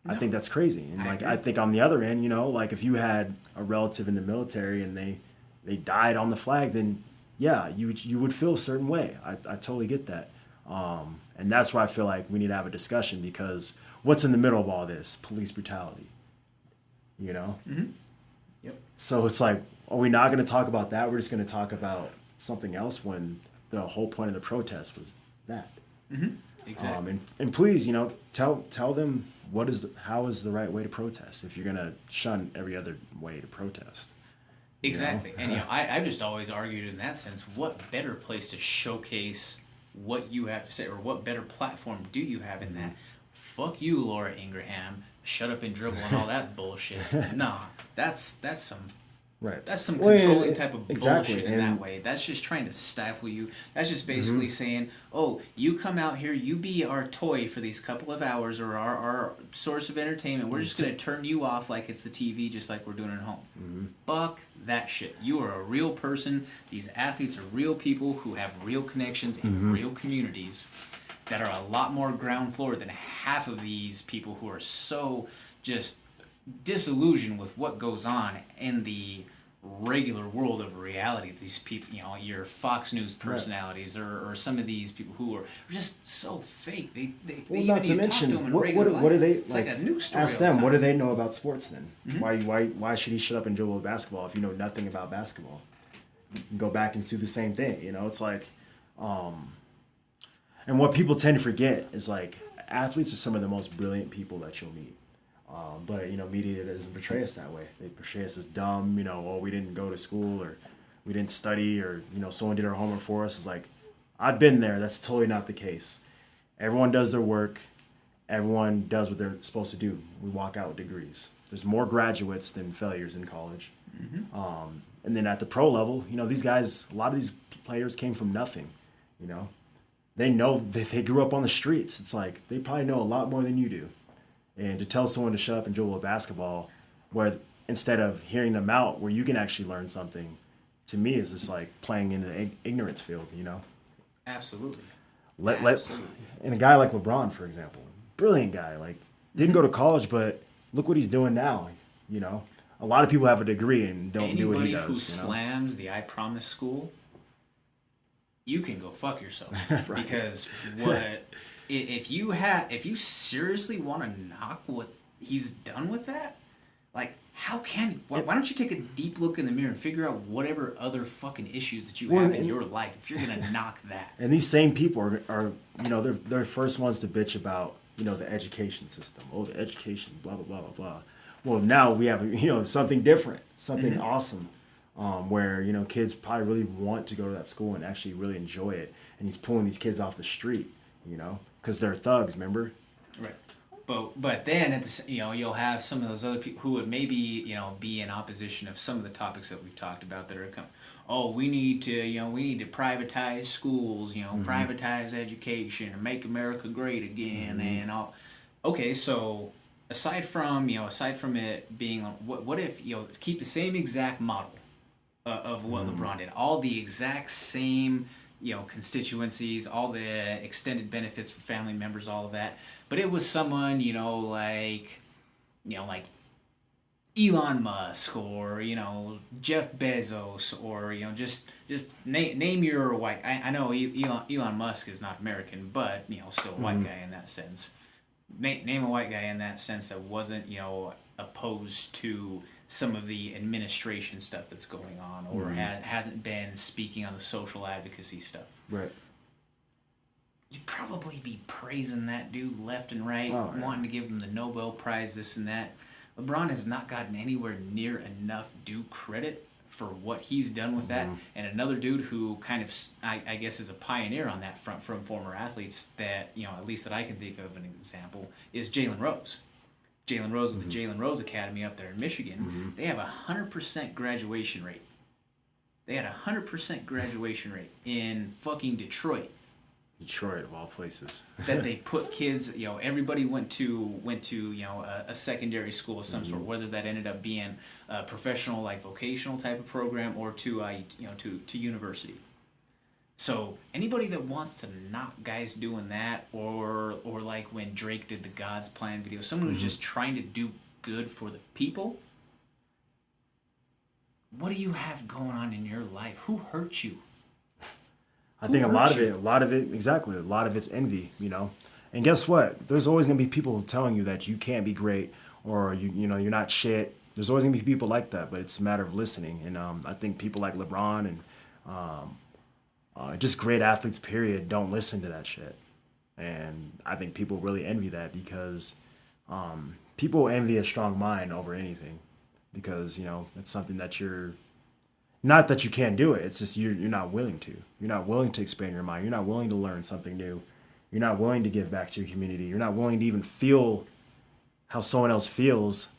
B: No. I think that's crazy. And I think on the other end, you know, like if you had a relative in the military and they died on the flag, then yeah, you would feel a certain way. I totally get that. And that's why I feel like we need to have a discussion, because what's in the middle of all this? Police brutality. You know?
A: Yep.
B: So it's like, are we not going to talk about that? We're just going to talk about something else when the whole point of the protest was that.
A: Exactly.
B: And please, you know, tell them how is the right way to protest if you're going to shun every other way to protest.
A: Exactly. And, you know, I've just always argued in that sense, what better place to showcase what you have to say, or what better platform do you have in that? Fuck you, Laura Ingraham. Shut up and dribble and all that bullshit. Nah, that's some controlling type of bullshit in that way. That's just trying to stifle you. That's just basically saying, oh, you come out here, you be our toy for these couple of hours, or our source of entertainment. We're just going to turn you off like it's the TV, just like we're doing at home. Fuck that shit. You are a real person. These athletes are real people who have real connections in real communities that are a lot more ground floor than half of these people who are so just disillusioned with what goes on in the regular world of reality. These people, you know, your Fox News personalities, or some of these people who are just so fake. They
B: not to mention,
A: talk to them in
B: what do they,
A: it's like a news story.
B: Ask them, what do they know about sports then? Why should he shut up and dribble basketball if you know nothing about basketball? You can go back and do the same thing, you know? It's like, and what people tend to forget is, like, athletes are some of the most brilliant people that you'll meet. But, you know, media doesn't portray us that way. They portray us as dumb, you know, oh, we didn't go to school, or we didn't study, or, you know, someone did our homework for us. It's like, I've been there. That's totally not the case. Everyone does their work. Everyone does what they're supposed to do. We walk out with degrees. There's more graduates than failures in college. And then at the pro level, you know, these guys, a lot of these players came from nothing, you know. They know that they grew up on the streets. It's like, they probably know a lot more than you do. And to tell someone to shut up and dribble a basketball, where instead of hearing them out, where you can actually learn something, to me is just like playing in the ignorance field, you know?
A: Absolutely.
B: And a guy like LeBron, for example, brilliant guy, like, didn't go to college, but look what he's doing now, you know? A lot of people have a degree and don't do what he does.
A: Anybody who slams the I Promise school, you can go fuck yourself. Right. Because if you seriously want to knock what he's done with that, like, how can you? Why don't you take a deep look in the mirror and figure out whatever other fucking issues that you have in your life if you're gonna knock that? And
B: these same people are you know, they're the first ones to bitch about, you know, the education system. Oh, the education, blah blah blah blah blah. Well, now we have, you know, something different, something awesome, where, you know, kids probably really want to go to that school and actually really enjoy it. And he's pulling these kids off the street, you know, because they're thugs, remember?
A: Right. But then you'll have some of those other people who would maybe be in opposition of some of the topics that we've talked about that are oh, we need to privatize schools, privatize education and make America great again and all. Okay, so aside from it being what if keep the same exact model of what LeBron did, all the exact same constituencies, all the extended benefits for family members, all of that. But it was someone, like Elon Musk or, Jeff Bezos or, just name your white. I know Elon Musk is not American, but, still a white guy in that sense. Name a white guy in that sense that wasn't, opposed to some of the administration stuff that's going on or hasn't been speaking on the social advocacy stuff.
B: Right.
A: You'd probably be praising that dude left and right, wanting to give him the Nobel Prize, this and that. LeBron has not gotten anywhere near enough due credit for what he's done with that. And another dude who kind of, I guess, is a pioneer on that front from former athletes that, at least that I can think of an example, is Jalen Rose. Jalen Rose with the Jalen Rose Academy up there in Michigan, they have 100% graduation rate. They had 100% graduation rate in fucking Detroit.
B: Detroit of all places.
A: That they put kids, everybody went to a secondary school of some sort, whether that ended up being a professional, like vocational type of program, or to university. So anybody that wants to knock guys doing that, or like when Drake did the God's Plan video, someone who's just trying to do good for the people. What do you have going on in your life? Who hurt you?
B: I think a lot of it, exactly. A lot of it's envy, And guess what? There's always going to be people telling you that you can't be great or you're not shit. There's always going to be people like that, but it's a matter of listening. And I think people like LeBron and just great athletes, period, don't listen to that shit. And I think people really envy that because people envy a strong mind over anything because, it's something that you're... Not that you can't do it. It's just you're not willing to. You're not willing to expand your mind. You're not willing to learn something new. You're not willing to give back to your community. You're not willing to even feel how someone else feels,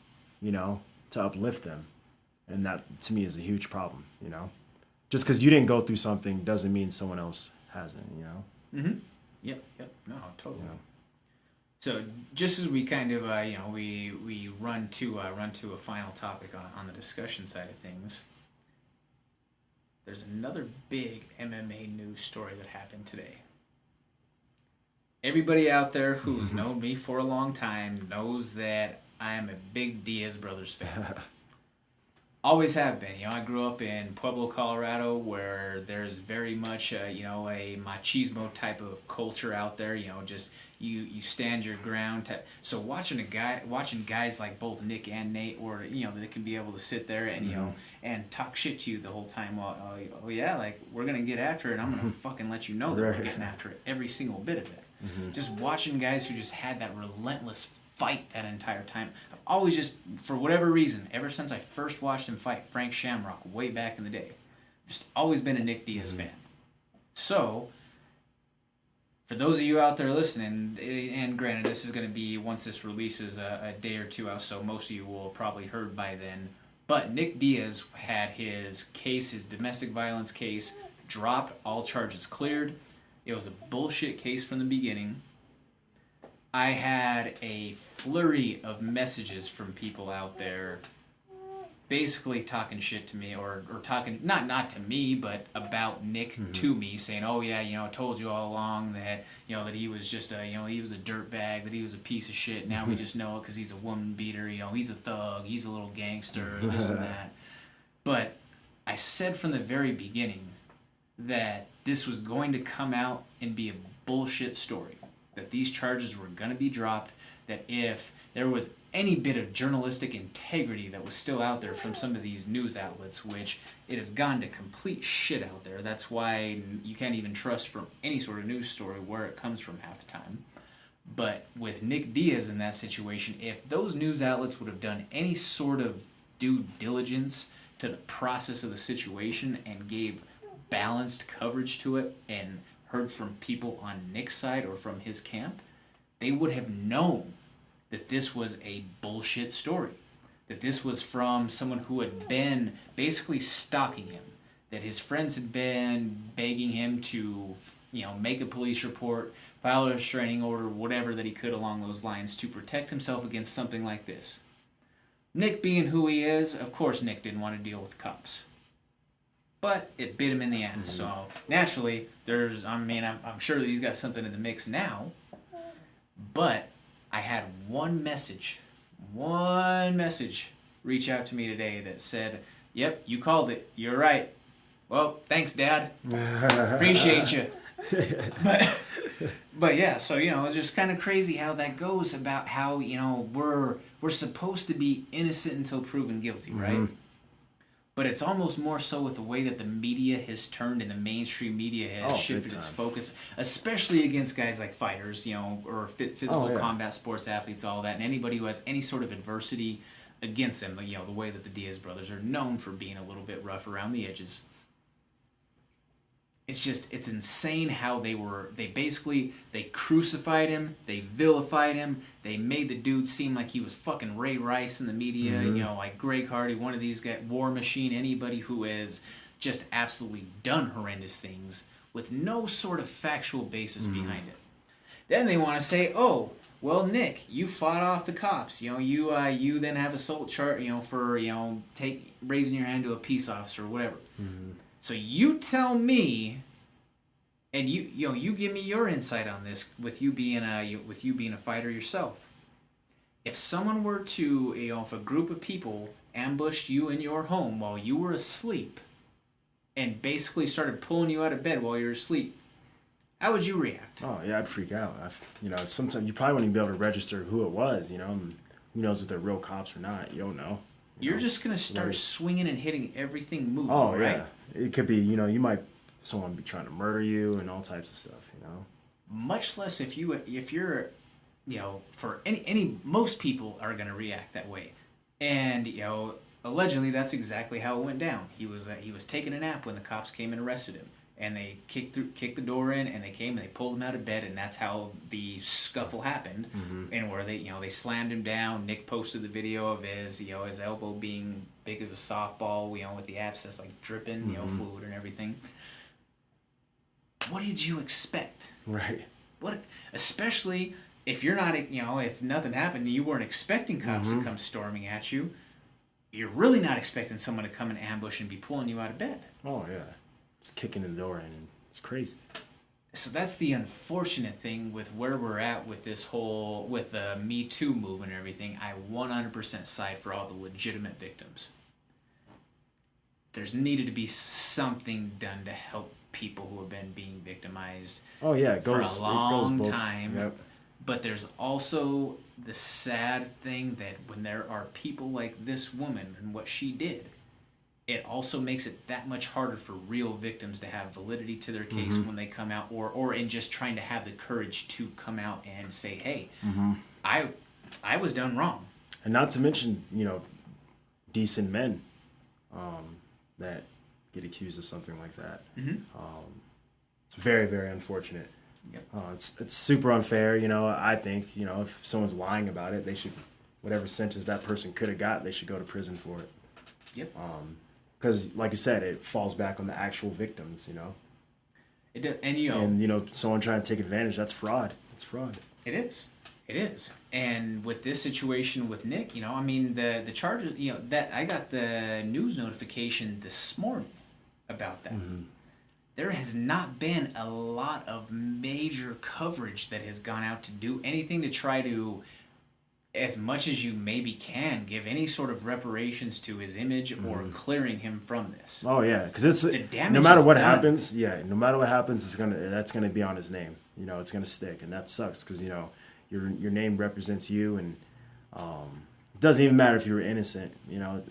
B: to uplift them. And that, to me, is a huge problem, Just because you didn't go through something doesn't mean someone else hasn't,
A: Yep. No, totally. So just as we kind of, we run to a final topic on the discussion side of things, there's another big MMA news story that happened today. Everybody out there who's known me for a long time knows that I am a big Diaz brothers fan. Always have been. I grew up in Pueblo, Colorado, where there's very much, a machismo type of culture out there. Just you stand your ground. So watching guys like both Nick and Nate, or they can be able to sit there and and talk shit to you the whole time. Well, oh yeah, like we're gonna get after it. I'm gonna fucking let you know that we're getting after it, every single bit of it. Just watching guys who just had that relentless fight that entire time. I've always just, for whatever reason, ever since I first watched him fight Frank Shamrock way back in the day, just always been a Nick Diaz fan. So, for those of you out there listening, and granted this is going to be, once this releases a day or two out, so most of you will have probably heard by then, but Nick Diaz had his case, his domestic violence case, dropped, all charges cleared. It was a bullshit case from the beginning. I had a flurry of messages from people out there basically talking shit to me or talking, not to me, but about Nick to me, saying, oh yeah, I told you all along that, that he was just he was a dirtbag, that he was a piece of shit. Now we just know it because he's a woman beater, he's a thug, he's a little gangster, this and that. But I said from the very beginning that this was going to come out and be a bullshit story. That these charges were going to be dropped, that if there was any bit of journalistic integrity that was still out there from some of these news outlets, which it has gone to complete shit out there. That's why you can't even trust from any sort of news story where it comes from half the time. But with Nick Diaz in that situation, if those news outlets would have done any sort of due diligence to the process of the situation and gave balanced coverage to it and heard from people on Nick's side or from his camp, they would have known that this was a bullshit story, that this was from someone who had been basically stalking him, that his friends had been begging him to, make a police report, file a restraining order, whatever that he could along those lines to protect himself against something like this. Nick being who he is, of course Nick didn't want to deal with cops. But it bit him in the ass. Mm-hmm. So naturally, I'm sure that he's got something in the mix now. But I had one message reach out to me today that said, "Yep, you called it. You're right. Well, thanks, Dad. Appreciate you." But yeah, so it's just kind of crazy how that goes about how we're supposed to be innocent until proven guilty, right? Mm-hmm. But it's almost more so with the way that the media has turned and the mainstream media has shifted its focus, especially against guys like fighters, or physical combat sports athletes, all that, and anybody who has any sort of adversity against them. The way that the Diaz brothers are known for being a little bit rough around the edges. It's insane how they crucified him, they vilified him, they made the dude seem like he was fucking Ray Rice in the media, mm-hmm. Like Greg Hardy, one of these guys, War Machine, anybody who has just absolutely done horrendous things with no sort of factual basis mm-hmm. behind it. Then they want to say, oh, well, Nick, you fought off the cops. You then have assault charge, for raising your hand to a peace officer or whatever. Mm-hmm. So you tell me, and you give me your insight on this with you being a fighter yourself. If someone were to, if a group of people ambushed you in your home while you were asleep, and basically started pulling you out of bed while you're asleep, how would you react?
B: Oh yeah, I'd freak out. Sometimes you probably wouldn't even be able to register who it was. And who knows if they're real cops or not? You don't know.
A: You're just gonna start swinging and hitting everything moving,
B: right? Oh
A: yeah,
B: it could be. Someone be trying to murder you and all types of stuff.
A: Much less if you're, for most people are gonna react that way, and allegedly that's exactly how it went down. He was taking a nap when the cops came and arrested him, and they kicked the door in, and they came and they pulled him out of bed, and that's how the scuffle happened. Mm-hmm. And where they slammed him down. Nick posted the video of his his elbow being big as a softball, with the abscess dripping, mm-hmm. Fluid and everything. What did you expect?
B: Right.
A: Especially if you're not, if nothing happened and you weren't expecting cops
B: mm-hmm.
A: to come storming at you, you're really not expecting someone to come and ambush and be pulling you out of bed.
B: Oh yeah. Just kicking the door in, and it's crazy.
A: So that's the unfortunate thing with where we're at with this with the Me Too movement and everything. I 100% side for all the legitimate victims. There's needed to be something done to help people who have been being victimized
B: for
A: a long time.
B: Yep.
A: But there's also the sad thing that when there are people like this woman and what she did, it also makes it that much harder for real victims to have validity to their case mm-hmm. when they come out, or in just trying to have the courage to come out and say, hey, mm-hmm. I was done wrong.
B: And not to mention, decent men that get accused of something like that. Mm-hmm. It's very, very unfortunate.
A: Yep.
B: It's super unfair, I think, if someone's lying about it, they should, whatever sentence that person could have got, they should go to prison for it.
A: Yep.
B: Because, like you said, it falls back on the actual victims,
A: It does, and
B: someone trying to take advantage, that's fraud. It's fraud.
A: It is. And with this situation with Nick, the charges, that I got the news notification this morning about that. Mm-hmm. There has not been a lot of major coverage that has gone out to do anything to try to, as much as you maybe can, give any sort of reparations to his image mm-hmm. or clearing him from this.
B: Oh yeah, because it's no matter what happens, that's gonna be on his name. It's gonna stick, and that sucks because your name represents you, and it doesn't even matter if you were innocent.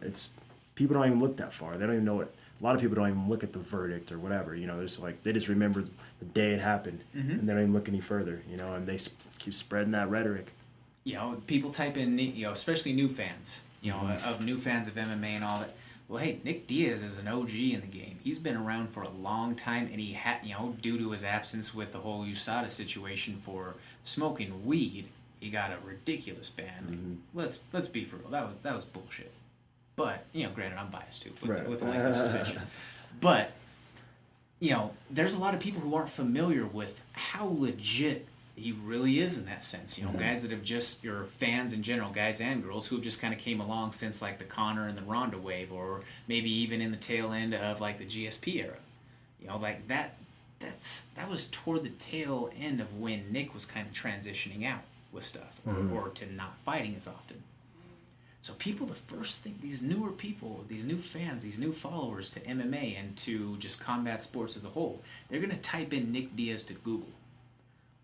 B: It's people don't even look that far. They don't even know what. A lot of people don't even look at the verdict or whatever. They just remember the day it happened, mm-hmm. and they don't even look any further. And they keep spreading that rhetoric.
A: People type in, especially new fans, mm-hmm. of new fans of MMA and all that. Well, hey, Nick Diaz is an OG in the game. He's been around for a long time, and he had, due to his absence with the whole USADA situation for smoking weed, he got a ridiculous ban. Let's be for real. That was bullshit. But granted, I'm biased too with the length of suspension. But there's a lot of people who aren't familiar with how legit he really is in that sense. Guys that have just, your fans in general, guys and girls, who have just kind of came along since like the Conor and the Ronda wave, or maybe even in the tail end of like the GSP era. Like that was toward the tail end of when Nick was kind of transitioning out with stuff, or to not fighting as often. So people, the first thing, these newer people, these new fans, these new followers to MMA and to just combat sports as a whole, they're going to type in Nick Diaz to Google.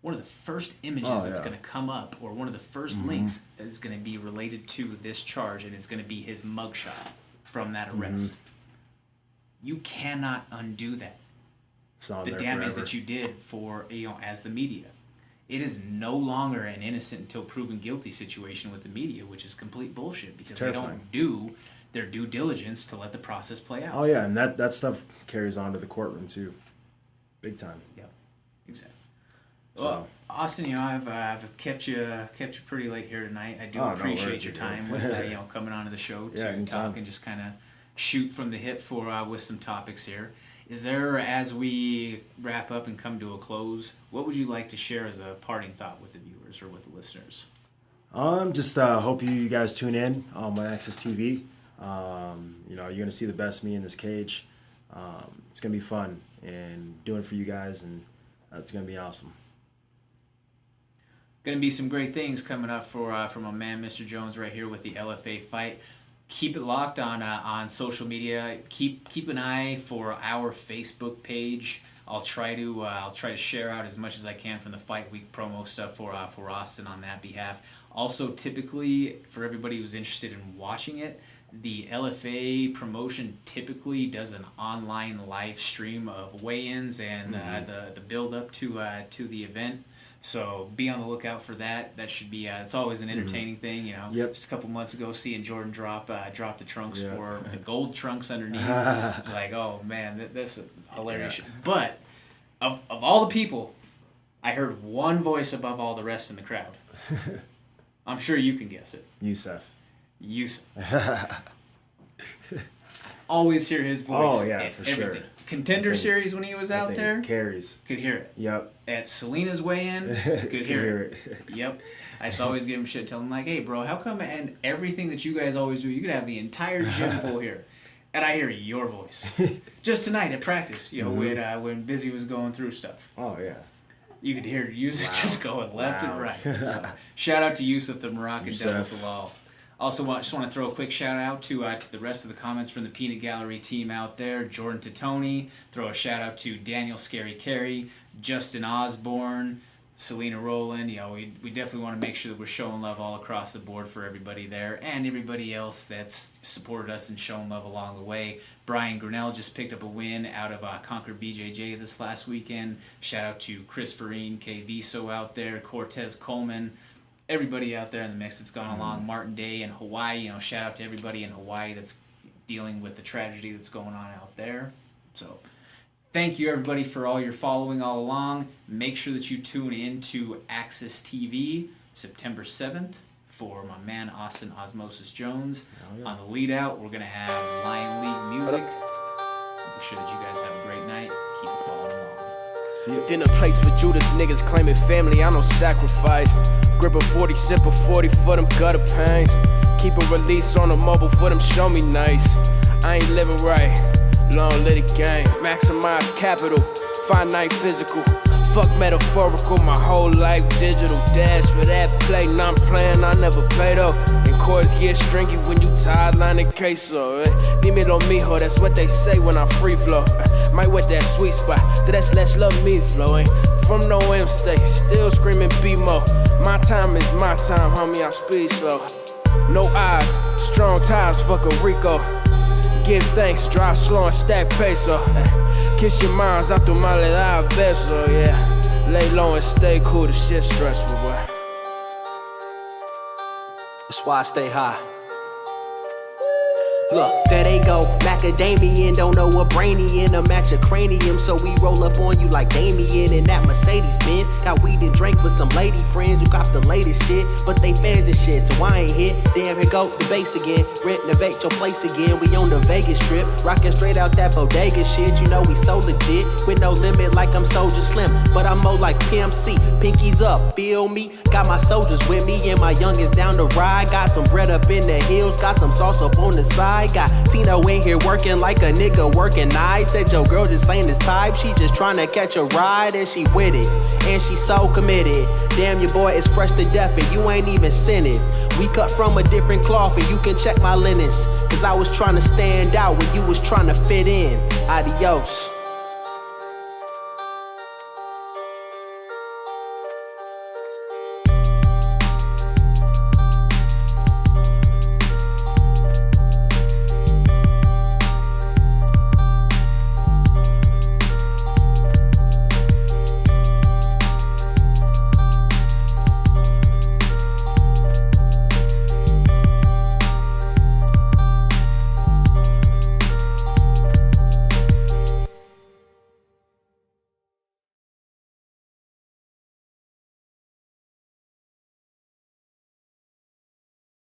A: One of the first images that's going to come up, or one of the first links, is going to be related to this charge, and it's going to be his mugshot from that arrest. You cannot undo that. The damage that you did for, as the media. It is no longer an innocent until proven guilty situation with the media, which is complete bullshit, because they don't do their due diligence to let the process play out.
B: Oh yeah, and that stuff carries on to the courtroom too, big time.
A: Yep, exactly.
B: So.
A: Well, Austin, I've kept you pretty late here tonight. I do appreciate your time with coming onto the show to talk and just kind of shoot from the hip with some topics here. Is there, as we wrap up and come to a close, what would you like to share as a parting thought with the viewers or with the listeners?
B: Just hope you guys tune in on Access TV. You're going to see the best me in this cage. It's going to be fun and doing it for you guys, and it's going to be awesome.
A: Going to be some great things coming up from my man, Mr. Jones, right here with the LFA fight. Keep it locked on social media. Keep an eye for our Facebook page. I'll try to share out as much as I can from the Fight Week promo stuff for Austin on that behalf. Also, typically, for everybody who's interested in watching it, the LFA promotion typically does an online live stream of weigh-ins and the build up to the event. So be on the lookout for that. That should be it's always an entertaining thing, Just a couple months ago, seeing Jordan drop the trunks for the gold trunks underneath. It's like, oh man, that's hilarious. Yeah. But of all the people, I heard one voice above all the rest in the crowd. I'm sure you can guess it.
B: Yusuf.
A: Always hear his voice.
B: Oh yeah, for
A: everything.
B: Sure.
A: Contender Series when he was out there.
B: Carries.
A: Could hear it.
B: Yep.
A: At Selena's weigh-in, could hear it. Yep. I just always give him shit, tell him like, hey bro, how come and everything that you guys always do, you could have the entire gym full here. And I hear your voice. Just tonight at practice, when Busy was going through stuff.
B: Oh yeah.
A: You could hear Yusuf just going left and right. So, shout out to Yusuf, the Moroccan Devil Salal. Also, just want to throw a quick shout out to the rest of the comments from the Peanut Gallery team out there. Jordan Titoni. Throw a shout out to Daniel Scary Carey, Justin Osborne, Selena Rowland. We definitely want to make sure that we're showing love all across the board for everybody there, and everybody else that's supported us and shown love along the way. Brian Grinnell just picked up a win out of Conquer BJJ this last weekend. Shout out to Chris Farine, K Viso out there, Cortez Coleman. Everybody out there in the mix that's gone along. Martin Day in Hawaii, shout out to everybody in Hawaii that's dealing with the tragedy that's going on out there. So thank you everybody for all your following all along. Make sure that you tune in to Access TV September 7th for my man Austin Osmosis Jones. On the lead out, we're going to have Lion League music. Make sure that you guys have a great night. Keep it following along.
B: See you.
C: Dinner place for Judas, niggas claiming family, I no sacrifice. Grip a 40, sip a 40 for them gutter pains. Keep a release on the mobile for them show me nice. I ain't living right, long live the game. Maximize capital, finite physical. Fuck metaphorical, my whole life digital. Dash for that play, non-playing, I never play though. And chords get stringy when you tired line and queso. Dímelo mijo, that's what they say when I free flow. Might wet that sweet spot, that's less love me flowing. From no M state, still screaming BMO. My time is my time, homie, I speed slow. No eyes, strong ties, fuck a Rico. Give thanks, drive slow and stack peso. Kiss your minds out through my little beso, yeah. Lay low and stay cool, the shit stressful, boy. That's why I stay high.
D: Look, there they go, macadamian, don't know a brainy in a match of cranium, so we roll up on you like Damien in that Mercedes Benz. Got weed and drink with some lady friends who got the latest shit, but they fans and shit, so I ain't hit. Damn, here go the bass again, renovate your place again. We on the Vegas strip, rockin' straight out that bodega shit. You know we so legit, with no limit like I'm Soldier Slim, but I'm more like PMC. Pinkies up, feel me? Got my soldiers with me and my youngins down the ride. Got some bread up in the hills, got some sauce up on the side. Got Tino in here working like a nigga working nights. Said your girl just ain't his type, she just tryna catch a ride and she with it, and she so committed. Damn, your boy is fresh to death and you ain't even seen it. We cut from a different cloth and you can check my linens, cause I was tryna stand out when you was tryna fit in. Adios.